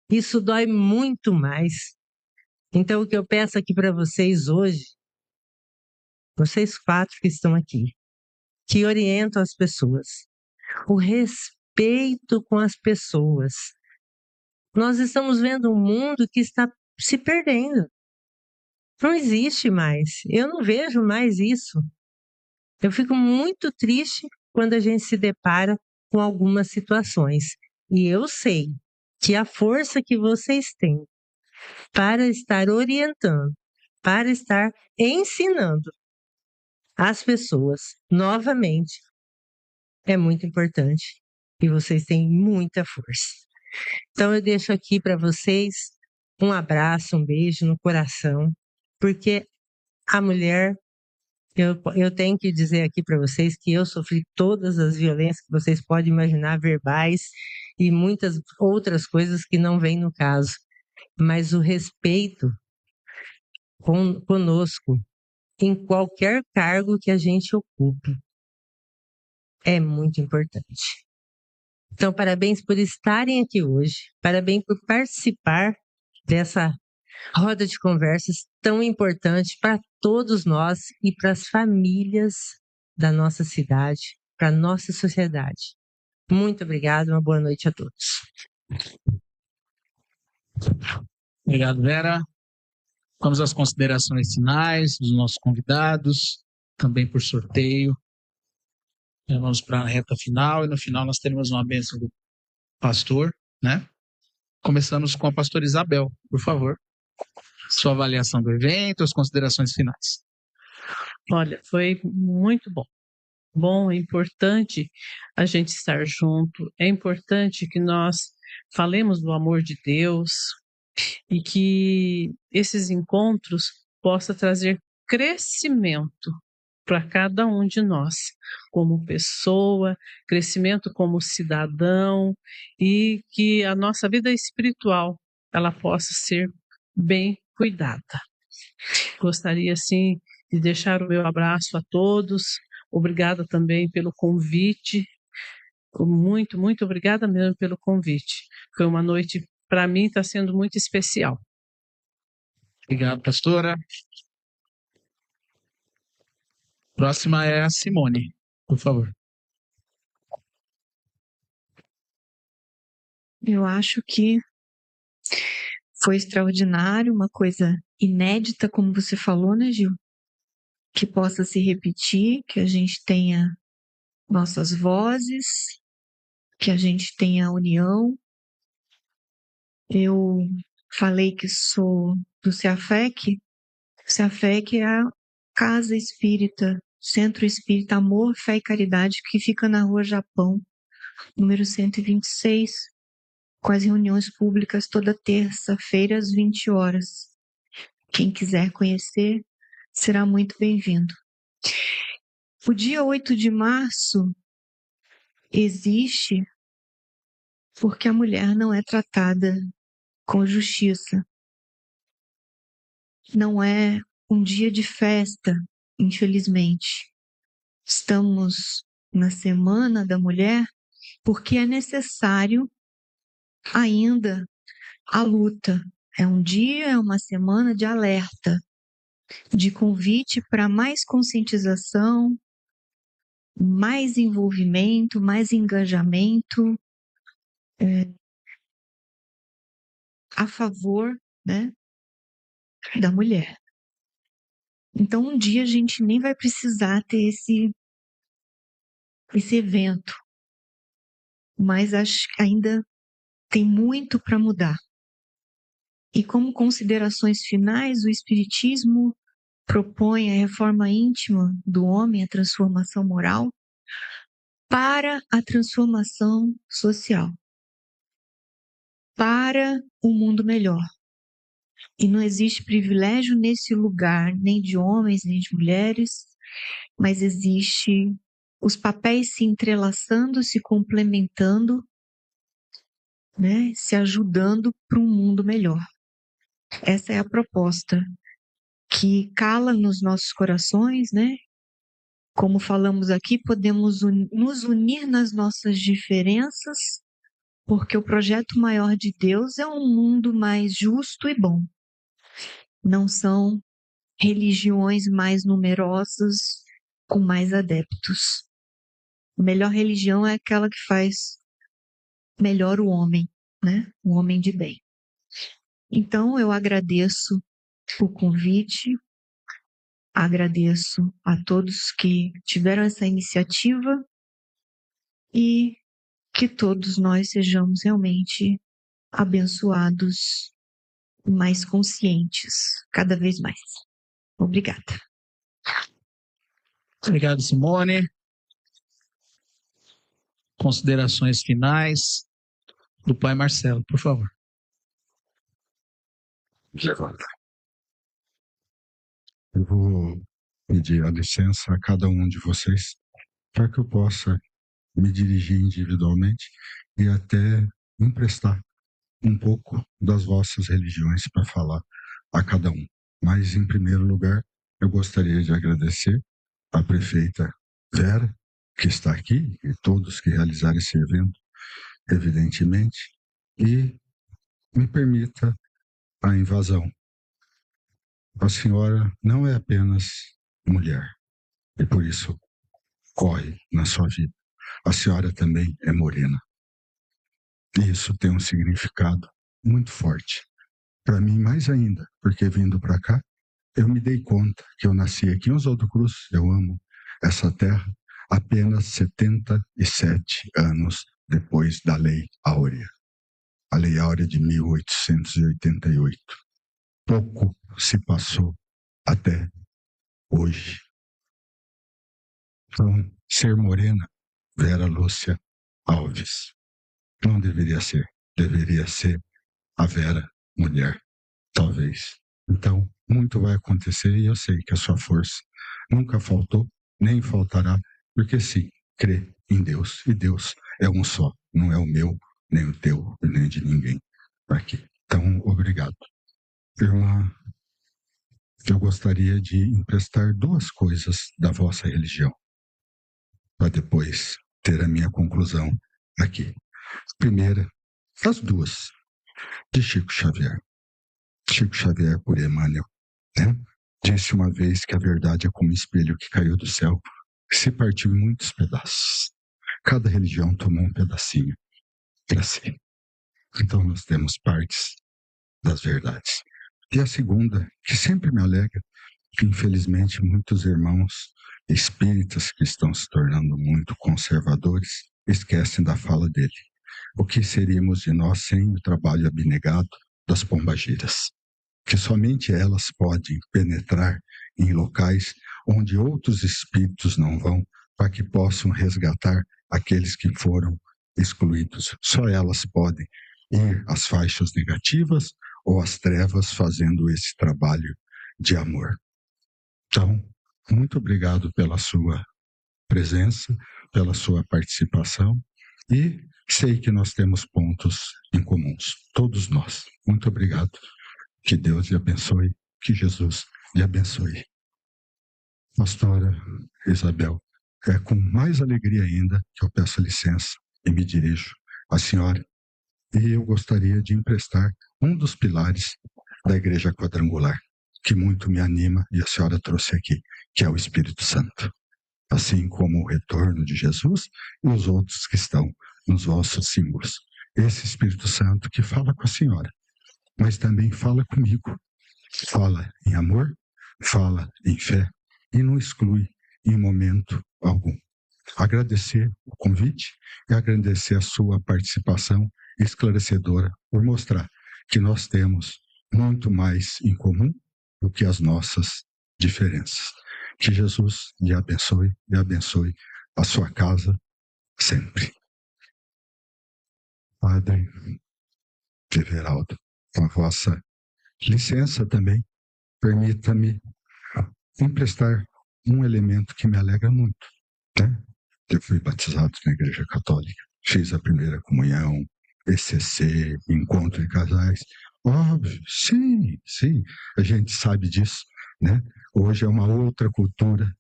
Isso dói muito mais. Então, o que eu peço aqui para vocês hoje, vocês 4 que estão aqui, que orientam as pessoas, o respeito com as pessoas. Nós estamos vendo um mundo que está se perdendo. Não existe mais. Eu não vejo mais isso. Eu fico muito triste quando a gente se depara com algumas situações. E eu sei que a força que vocês têm para estar orientando, para estar ensinando as pessoas novamente é muito importante. E vocês têm muita força. Então eu deixo aqui para vocês um abraço, um beijo no coração, porque a mulher, eu tenho que dizer aqui para vocês que eu sofri todas as violências que vocês podem imaginar, verbais e muitas outras coisas que não vêm no caso. mas o respeito conosco em qualquer cargo que a gente ocupe é muito importante. Então, parabéns por estarem aqui hoje, parabéns por participar dessa roda de conversas tão importante para todos nós e para as famílias da nossa cidade, para a nossa sociedade. Muito obrigada, uma boa noite a todos. Obrigado, Vera. Vamos às considerações finais dos nossos convidados, também por sorteio. Já vamos para a reta final e no final nós teremos uma bênção do pastor, né? Começamos com a pastora Isabel, por favor. Sua avaliação do evento, as considerações finais. Olha, foi muito bom. Bom, é importante a gente estar junto, é importante que nós falemos do amor de Deus e que esses encontros possam trazer crescimento para cada um de nós, como pessoa, crescimento como cidadão e que a nossa vida espiritual ela possa ser bem cuidada. Gostaria, sim, de deixar o meu abraço a todos. Obrigada também pelo convite. Muito, muito obrigada mesmo pelo convite. Foi uma noite, para mim, está sendo muito especial. Obrigado, pastora. Próxima é a Simone, por favor. Eu acho que foi extraordinário, uma coisa inédita, como você falou, né, Gil? Que possa se repetir, que a gente tenha nossas vozes, que a gente tenha união. Eu falei que sou do CEAFEC. O CEAFEC é a Casa Espírita, Centro Espírita Amor, Fé e Caridade, que fica na Rua Japão, número 126, com as reuniões públicas toda terça-feira às 20 horas. Quem quiser conhecer, será muito bem-vindo. O dia 8 de março existe porque a mulher não é tratada com justiça. Não é um dia de festa, infelizmente. Estamos na Semana da Mulher porque é necessário ainda a luta. É um dia, é uma semana de alerta, de convite para mais conscientização, mais envolvimento, mais engajamento a favor, né, da mulher. Então, um dia a gente nem vai precisar ter esse evento, mas acho que ainda tem muito para mudar. E como considerações finais, o Espiritismo propõe a reforma íntima do homem, a transformação moral, para a transformação social, para um mundo melhor. E não existe privilégio nesse lugar, nem de homens, nem de mulheres, mas existe os papéis se entrelaçando, se complementando, né, se ajudando para um mundo melhor. Essa é a proposta que cala nos nossos corações, né? Como falamos aqui, podemos nos unir nas nossas diferenças, porque o projeto maior de Deus é um mundo mais justo e bom. Não são religiões mais numerosas, com mais adeptos. A melhor religião é aquela que faz melhor o homem, né? O homem de bem. Então, eu agradeço o convite, agradeço a todos que tiveram essa iniciativa e que todos nós sejamos realmente abençoados, mais conscientes, cada vez mais. Obrigada. Obrigado, Simone. Considerações finais do pai Marcelo, por favor. Eu vou pedir a licença a cada um de vocês para que eu possa me dirigir individualmente e até emprestar um pouco das vossas religiões para falar a cada um. Mas, em primeiro lugar, eu gostaria de agradecer à prefeita Vera, que está aqui, e todos que realizaram esse evento, evidentemente, e me permita a invasão. A senhora não é apenas mulher, e por isso corre na sua vida. A senhora também é morena. E isso tem um significado muito forte. Para mim, mais ainda, porque vindo para cá, eu me dei conta que eu nasci aqui em Oswaldo Cruz, eu amo essa terra, apenas 77 anos depois da Lei Áurea. A Lei Áurea de 1888. Pouco se passou até hoje. Então, ser morena, Vera Lúcia Alves. Não deveria ser. Deveria ser a Vera mulher, talvez. Então, muito vai acontecer e eu sei que a sua força nunca faltou, nem faltará, porque sim, crê em Deus. E Deus é um só, não é o meu, nem o teu, nem de ninguém aqui. Então, obrigado. Irmã, eu gostaria de emprestar 2 coisas da vossa religião, para depois ter a minha conclusão aqui. Primeira, as 2, de Chico Xavier. Chico Xavier por Emmanuel, né? Disse uma vez que a verdade é como um espelho que caiu do céu, que se partiu em muitos pedaços. Cada religião tomou um pedacinho para si. Então nós temos partes das verdades. E a segunda, que sempre me alegra, que infelizmente muitos irmãos espíritas que estão se tornando muito conservadores esquecem da fala dele. O que seríamos de nós sem o trabalho abnegado das pombagiras? Que somente elas podem penetrar em locais onde outros espíritos não vão, para que possam resgatar aqueles que foram excluídos. Só elas podem ir às faixas negativas ou às trevas fazendo esse trabalho de amor. Então, muito obrigado pela sua presença, pela sua participação e sei que nós temos pontos em comuns, todos nós. Muito obrigado. Que Deus lhe abençoe, que Jesus lhe abençoe. Pastora Isabel, é com mais alegria ainda que eu peço licença e me dirijo à senhora. E eu gostaria de emprestar um dos pilares da Igreja Quadrangular, que muito me anima e a senhora trouxe aqui, que é o Espírito Santo. Assim como o retorno de Jesus e os outros que estão nos vossos símbolos. Esse Espírito Santo que fala com a senhora, mas também fala comigo. Fala em amor, fala em fé e não exclui em momento algum. Agradecer o convite e agradecer a sua participação esclarecedora por mostrar que nós temos muito mais em comum do que as nossas diferenças. Que Jesus lhe abençoe e abençoe a sua casa sempre. Padre Everaldo, com a vossa licença também, permita-me emprestar um elemento que me alegra muito, né? Eu fui batizado na Igreja Católica, fiz a primeira comunhão, ECC, encontro de casais. Óbvio, sim, a gente sabe disso, né? Hoje é uma outra cultura,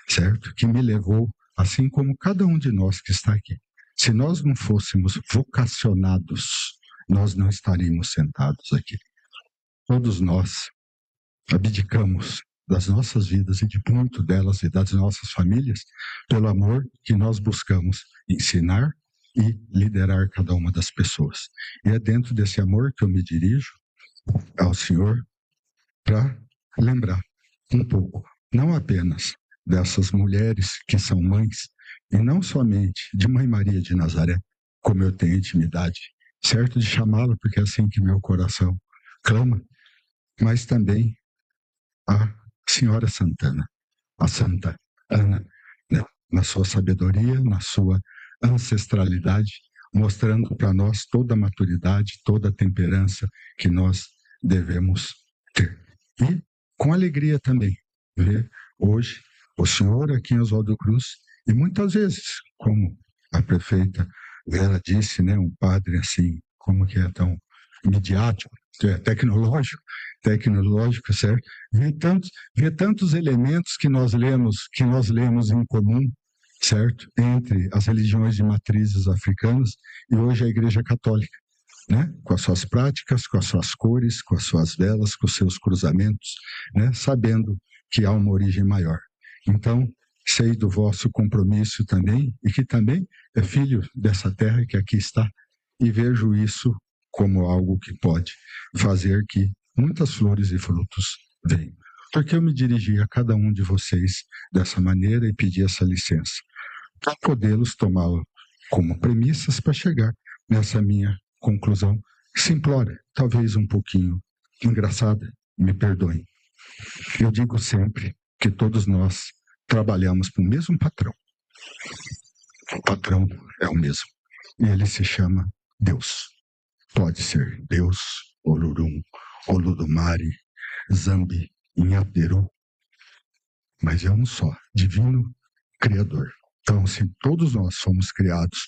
certo? Que me levou, assim como cada um de nós que está aqui. Se nós não fôssemos vocacionados, nós não estaríamos sentados aqui. Todos nós abdicamos das nossas vidas e de muito delas e das nossas famílias pelo amor que nós buscamos ensinar e liderar cada uma das pessoas. E é dentro desse amor que eu me dirijo ao Senhor para lembrar um pouco, não apenas dessas mulheres que são mães, e não somente de Mãe Maria de Nazaré, como eu tenho intimidade, certo de chamá-la, porque é assim que meu coração clama, mas também a Senhora Santana, a Santa Ana, né? Na sua sabedoria, na sua ancestralidade, mostrando para nós toda a maturidade, toda a temperança que nós devemos ter. E com alegria também ver hoje o senhor aqui em Oswaldo Cruz e muitas vezes, como a prefeita Vera disse, né, um padre assim, como que é tão midiático, tecnológico, certo? Vê tantos elementos que nós lemos em comum, certo? Entre as religiões de matrizes africanas e hoje a Igreja Católica, né? Com as suas práticas, com as suas cores, com as suas velas, com os seus cruzamentos, né? Sabendo que há uma origem maior. Então, sei do vosso compromisso também, e que também é filho dessa terra que aqui está, e vejo isso como algo que pode fazer que muitas flores e frutos venham. Porque eu me dirigi a cada um de vocês dessa maneira e pedi essa licença, para podê-los tomar como premissas para chegar nessa minha conclusão simplória, talvez um pouquinho engraçada, me perdoem. Eu digo sempre que todos nós trabalhamos para o mesmo patrão. O patrão é o mesmo. E ele se chama Deus. Pode ser Deus, Olorum, Olodumare, Zambi, Inhaperu, mas é um só, divino Criador. Então, se todos nós fomos criados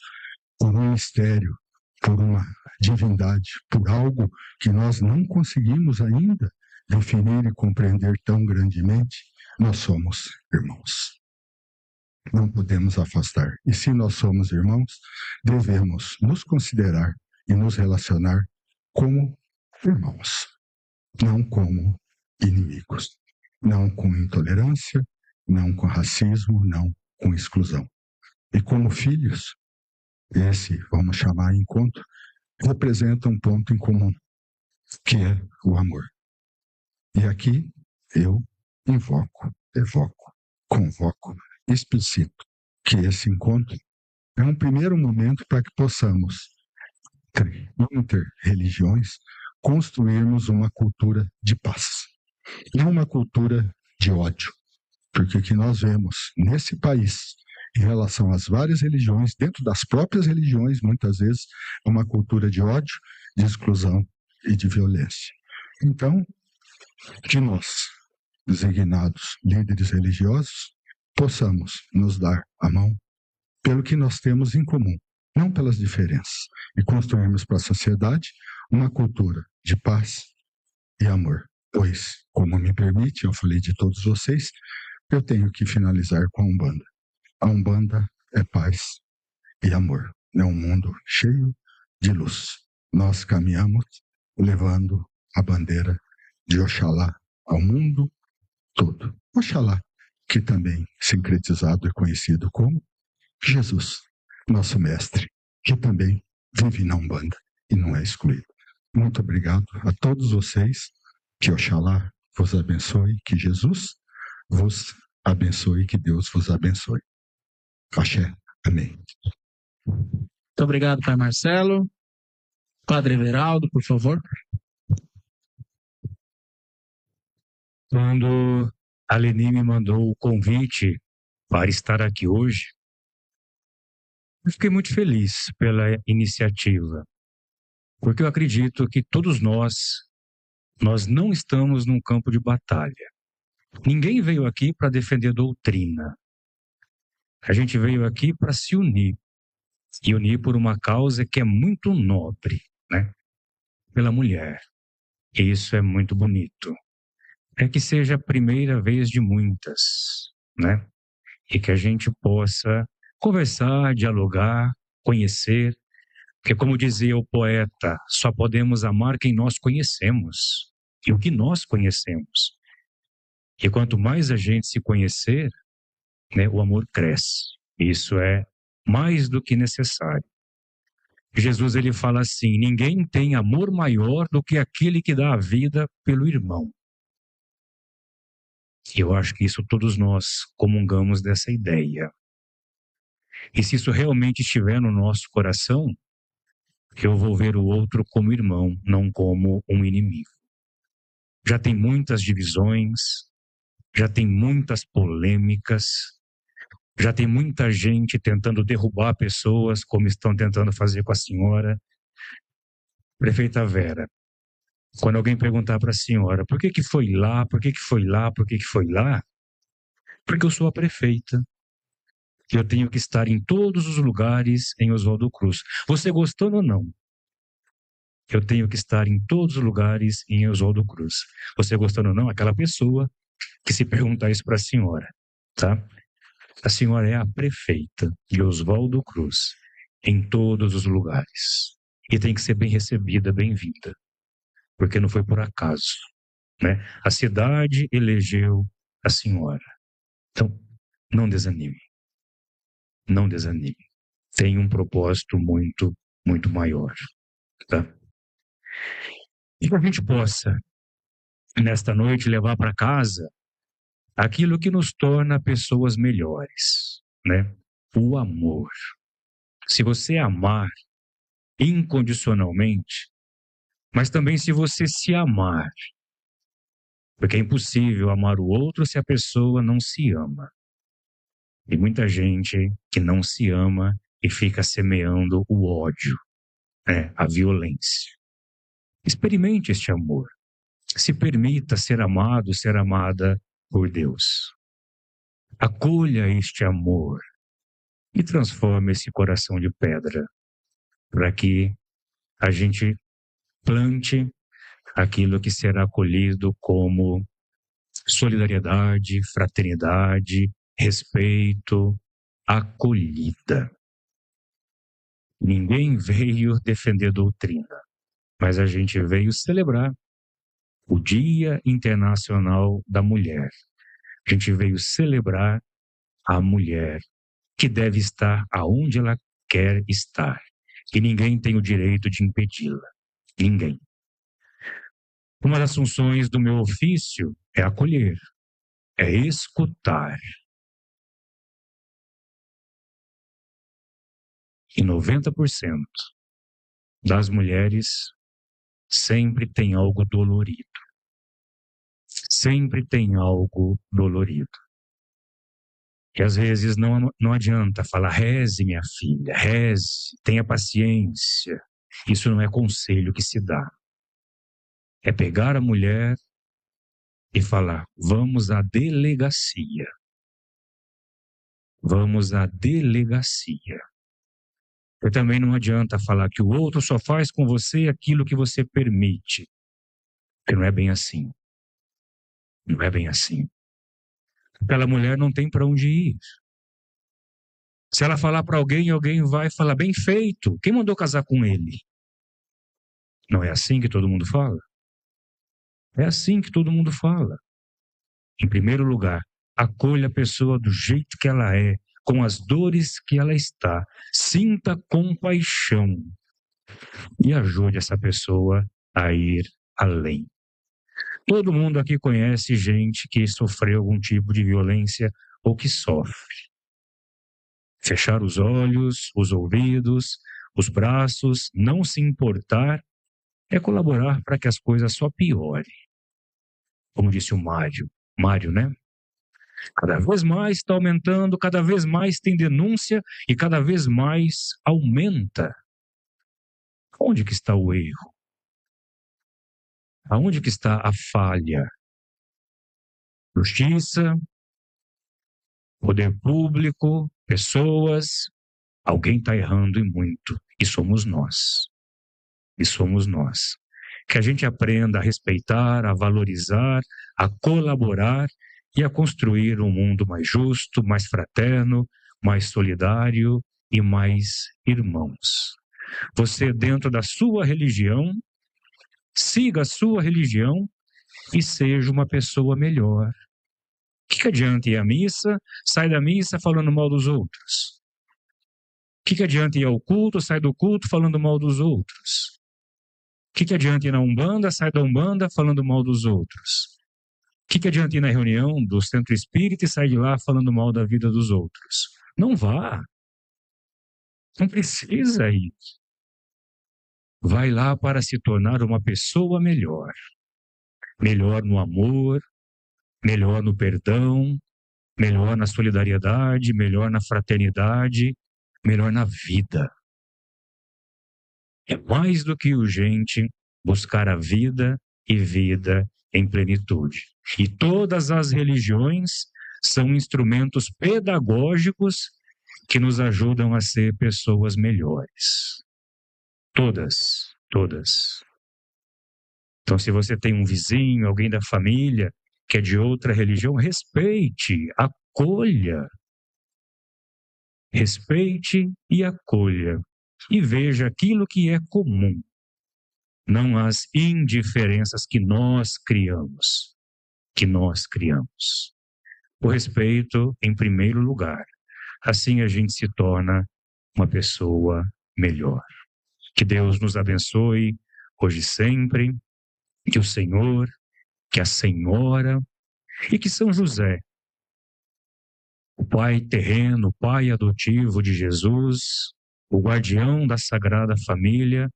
por um mistério, por uma divindade, por algo que nós não conseguimos ainda definir e compreender tão grandemente, nós somos irmãos. Não podemos afastar. E se nós somos irmãos, devemos nos considerar e nos relacionar como irmãos, não como inimigos, não com intolerância, não com racismo, não com exclusão. E como filhos, esse, vamos chamar encontro, representa um ponto em comum, que é o amor. E aqui eu evoco, convoco, explicito que esse encontro é um primeiro momento para que possamos, entre religiões, construirmos uma cultura de paz, não uma cultura de ódio. Porque o que nós vemos nesse país, em relação às várias religiões, dentro das próprias religiões, muitas vezes, é uma cultura de ódio, de exclusão e de violência. Então, que nós, designados líderes religiosos, possamos nos dar a mão pelo que nós temos em comum, não pelas diferenças, e construirmos para a sociedade uma cultura de paz e amor. Pois, como me permite, eu falei de todos vocês, eu tenho que finalizar com a Umbanda. A Umbanda é paz e amor. É um mundo cheio de luz. Nós caminhamos levando a bandeira de Oxalá ao mundo todo. Oxalá, que também sincretizado é conhecido como Jesus, nosso mestre, que também vive na Umbanda e não é excluído. Muito obrigado a todos vocês. Que Oxalá vos abençoe, que Jesus vos abençoe, que Deus vos abençoe. Axé. Amém. Muito obrigado, Pai Marcelo. Padre Everaldo, por favor. Quando a Leni me mandou o convite para estar aqui hoje, eu fiquei muito feliz pela iniciativa, porque eu acredito que todos nós não estamos num campo de batalha. Ninguém veio aqui para defender doutrina. A gente veio aqui para se unir, e unir por uma causa que é muito nobre, né? Pela mulher. E isso é muito bonito. É que seja a primeira vez de muitas, né? E que a gente possa conversar, dialogar, conhecer, porque como dizia o poeta, só podemos amar quem nós conhecemos, e o que nós conhecemos. E quanto mais a gente se conhecer, né, o amor cresce. Isso é mais do que necessário. Jesus, ele fala assim, ninguém tem amor maior do que aquele que dá a vida pelo irmão. Eu acho que isso todos nós comungamos dessa ideia. E se isso realmente estiver no nosso coração, eu vou ver o outro como irmão, não como um inimigo. Já tem muitas divisões, já tem muitas polêmicas, já tem muita gente tentando derrubar pessoas, como estão tentando fazer com a senhora. Prefeita Vera, quando alguém perguntar para a senhora, por que foi lá, por que foi lá, por que foi lá? Porque eu sou a prefeita. Eu tenho que estar em todos os lugares em Oswaldo Cruz. Você gostando ou não? Eu tenho que estar em todos os lugares em Oswaldo Cruz. Você gostando ou não, aquela pessoa que se perguntar isso para a senhora, tá? A senhora é a prefeita de Oswaldo Cruz em todos os lugares. E tem que ser bem recebida, bem-vinda. Porque não foi por acaso, né? A cidade elegeu a senhora. Então, não desanime. Não desanime. Tem um propósito muito, muito maior, tá? E que a gente possa, nesta noite, levar para casa aquilo que nos torna pessoas melhores, né? O amor. Se você amar incondicionalmente, mas também se você se amar, porque é impossível amar o outro se a pessoa não se ama. E muita gente que não se ama e fica semeando o ódio, né? A violência. Experimente este amor. Se permita ser amado, ser amada por Deus. Acolha este amor e transforme esse coração de pedra para que a gente plante aquilo que será acolhido como solidariedade, fraternidade, respeito, acolhida. Ninguém veio defender doutrina, mas a gente veio celebrar o Dia Internacional da Mulher. A gente veio celebrar a mulher que deve estar aonde ela quer estar. E ninguém tem o direito de impedi-la. Ninguém. Uma das funções do meu ofício é acolher, é escutar. E 90% das mulheres sempre tem algo dolorido. Sempre tem algo dolorido. E às vezes não adianta falar, reze, minha filha, reze, tenha paciência. Isso não é conselho que se dá. É pegar a mulher e falar, vamos à delegacia. Vamos à delegacia. E também não adianta falar que o outro só faz com você aquilo que você permite. Porque não é bem assim. Não é bem assim. Aquela mulher não tem para onde ir. Se ela falar para alguém, alguém vai falar, bem feito. Quem mandou casar com ele? Não é assim que todo mundo fala? É assim que todo mundo fala. Em primeiro lugar, acolha a pessoa do jeito que ela é, com as dores que ela está. Sinta compaixão e ajude essa pessoa a ir além. Todo mundo aqui conhece gente que sofreu algum tipo de violência ou que sofre. Fechar os olhos, os ouvidos, os braços, não se importar, é colaborar para que as coisas só piorem. Como disse o Mário, né? Cada vez mais está aumentando, cada vez mais tem denúncia e cada vez mais aumenta. Onde que está o erro? Aonde que está a falha? Justiça, poder público, pessoas, alguém está errando e muito. E somos nós. E somos nós. Que a gente aprenda a respeitar, a valorizar, a colaborar e a construir um mundo mais justo, mais fraterno, mais solidário e mais irmãos. Você, dentro da sua religião, siga a sua religião e seja uma pessoa melhor. O que adianta ir à missa, sai da missa falando mal dos outros? O que adianta ir ao culto, sai do culto falando mal dos outros? O que adianta ir na Umbanda, sai da Umbanda falando mal dos outros? O que adianta ir na reunião do Centro Espírita e sair de lá falando mal da vida dos outros? Não vá. Não precisa ir. Vai lá para se tornar uma pessoa melhor. Melhor no amor, melhor no perdão, melhor na solidariedade, melhor na fraternidade, melhor na vida. É mais do que urgente buscar a vida e vida em plenitude. E todas as religiões são instrumentos pedagógicos que nos ajudam a ser pessoas melhores. Todas. todas. Então, se você tem um vizinho, alguém da família que é de outra religião, respeite, acolha. Respeite e acolha. E veja aquilo que é comum, não as indiferenças que nós criamos. O respeito em primeiro lugar. Assim a gente se torna uma pessoa melhor. Que Deus nos abençoe hoje e sempre. Que o Senhor, que a Senhora e que São José, o pai terreno, o pai adotivo de Jesus, o guardião da Sagrada Família,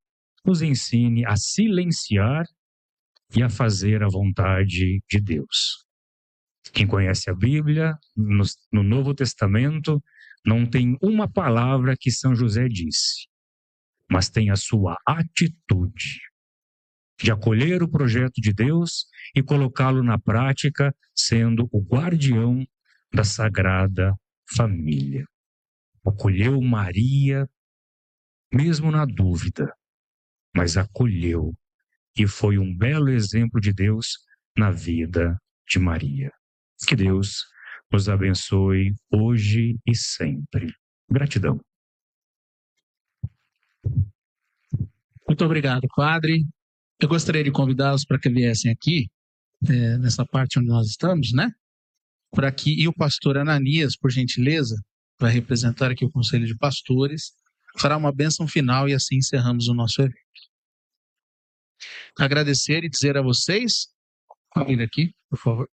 nos ensine a silenciar e a fazer a vontade de Deus. Quem conhece a Bíblia, no Novo Testamento, não tem uma palavra que São José disse, mas tem a sua atitude de acolher o projeto de Deus e colocá-lo na prática, sendo o guardião da Sagrada Família. Acolheu Maria, mesmo na dúvida, mas acolheu, e foi um belo exemplo de Deus na vida de Maria. Que Deus nos abençoe hoje e sempre. Gratidão. Muito obrigado, padre. Eu gostaria de convidá-los para que viessem aqui, nessa parte onde nós estamos, né? Para que, e o pastor Ananias, por gentileza, vai representar aqui o Conselho de Pastores, fará uma bênção final e assim encerramos o nosso evento. Agradecer e dizer a vocês, vir aqui, por favor,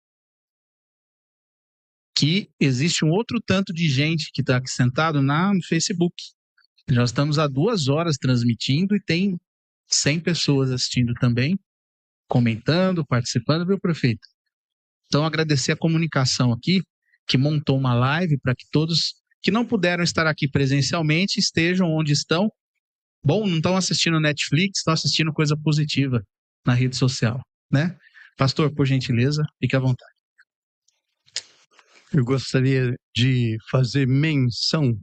que existe um outro tanto de gente que está aqui sentado no Facebook. Já estamos há 2 horas transmitindo e tem 100 pessoas assistindo também, comentando, participando, viu, prefeito? Então, agradecer a comunicação aqui, que montou uma live para que todos que não puderam estar aqui presencialmente estejam onde estão. Bom, não estão assistindo Netflix, estão assistindo coisa positiva na rede social, né? Pastor, por gentileza, fique à vontade. Eu gostaria de fazer menção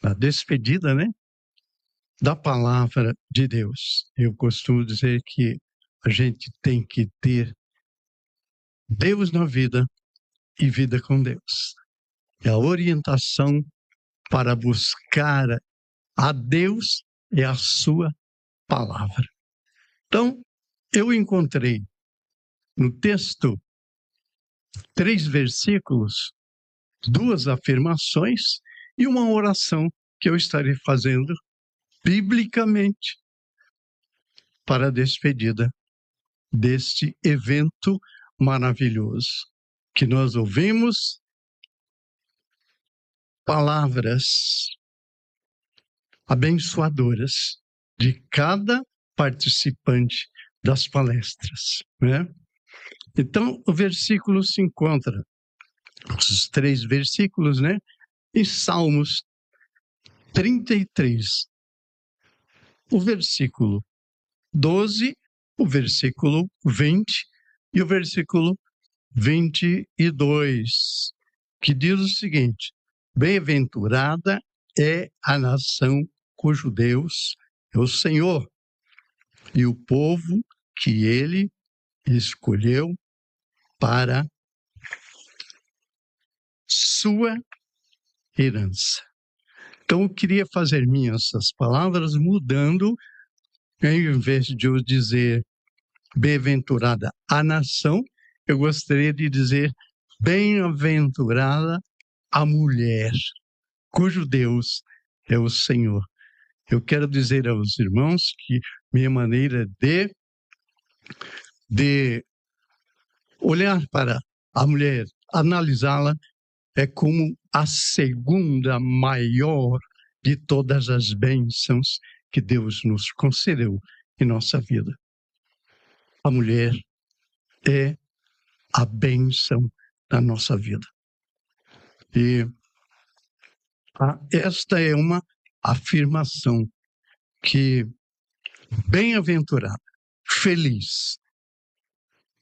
na despedida, né, da palavra de Deus. Eu costumo dizer que a gente tem que ter Deus na vida e vida com Deus. E a orientação para buscar a Deus é a sua palavra. Então, eu encontrei no texto 3 versículos, 2 afirmações e uma oração que eu estarei fazendo biblicamente para a despedida deste evento maravilhoso, que nós ouvimos palavras abençoadoras de cada participante das palestras, né? Então, o versículo se encontra, os 3 versículos, né, em Salmos 33. O versículo 12, o versículo 20 e o versículo 22, que diz o seguinte: bem-aventurada é a nação cujo Deus é o Senhor, e o povo que ele escolheu para sua herança. Então, eu queria fazer minhas essas palavras mudando, em vez de eu dizer bem-aventurada a nação, eu gostaria de dizer bem-aventurada a mulher, cujo Deus é o Senhor. Eu quero dizer aos irmãos que minha maneira de olhar para a mulher, analisá-la, é como a segunda maior de todas as bênçãos que Deus nos concedeu em nossa vida. A mulher é a bênção da nossa vida. E esta é uma afirmação que bem-aventurada, feliz,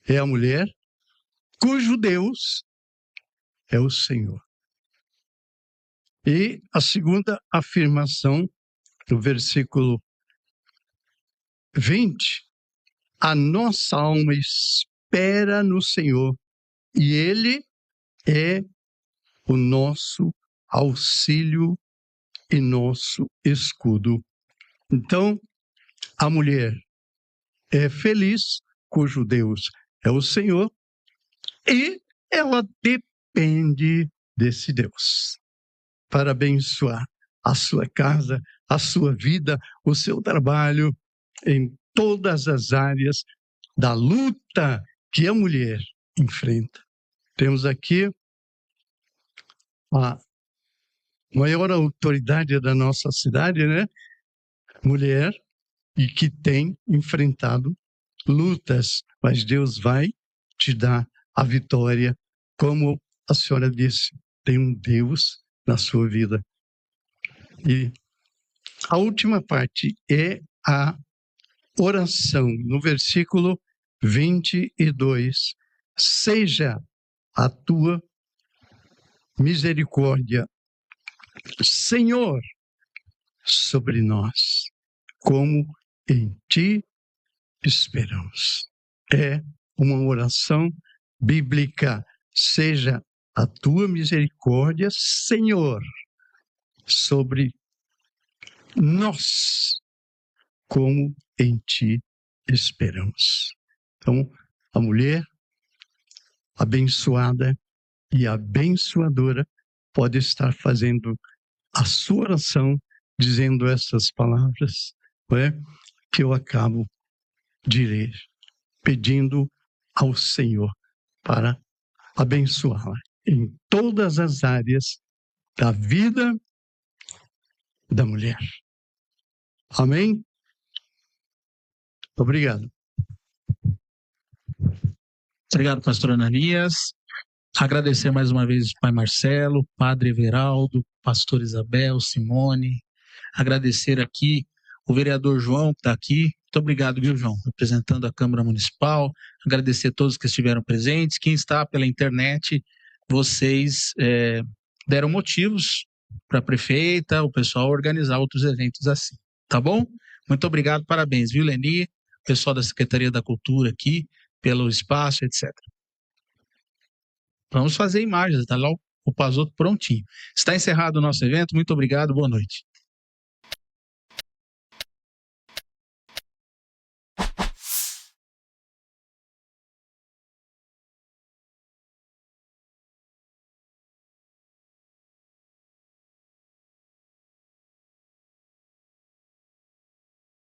é a mulher cujo Deus é o Senhor. E a segunda afirmação, no versículo 20, a nossa alma espera no Senhor e Ele é o nosso auxílio e nosso escudo. Então, a mulher é feliz, cujo Deus é o Senhor, e ela depende desse Deus para abençoar a sua casa, a sua vida, o seu trabalho, em todas as áreas da luta que a mulher enfrenta. Temos aqui a maior autoridade da nossa cidade, né? Mulher, e que tem enfrentado lutas, mas Deus vai te dar a vitória, como a senhora disse, tem um Deus na sua vida. E a última parte é a oração, no versículo 22. Seja a tua misericórdia, Senhor, sobre nós, como em ti esperamos. É uma oração bíblica. Seja a tua misericórdia, Senhor, sobre nós, como em ti esperamos. Então, a mulher abençoada e abençoadora pode estar fazendo a sua oração, dizendo essas palavras, não é? Que eu acabo de ler, pedindo ao Senhor para abençoá-la em todas as áreas da vida da mulher. Amém? Obrigado. Obrigado, pastor Ananias. Agradecer mais uma vez o pai Marcelo, padre Everaldo, pastor Isabel, Simone. Agradecer aqui o vereador João, que está aqui. Muito obrigado, viu, João? Representando a Câmara Municipal. Agradecer a todos que estiveram presentes. Quem está pela internet, vocês deram motivos para a prefeita, o pessoal organizar outros eventos assim. Tá bom? Muito obrigado, parabéns, viu, Leni? O pessoal da Secretaria da Cultura aqui, pelo espaço, etc. Vamos fazer imagens, tá lá o Pazoto prontinho. Está encerrado o nosso evento. Muito obrigado, boa noite.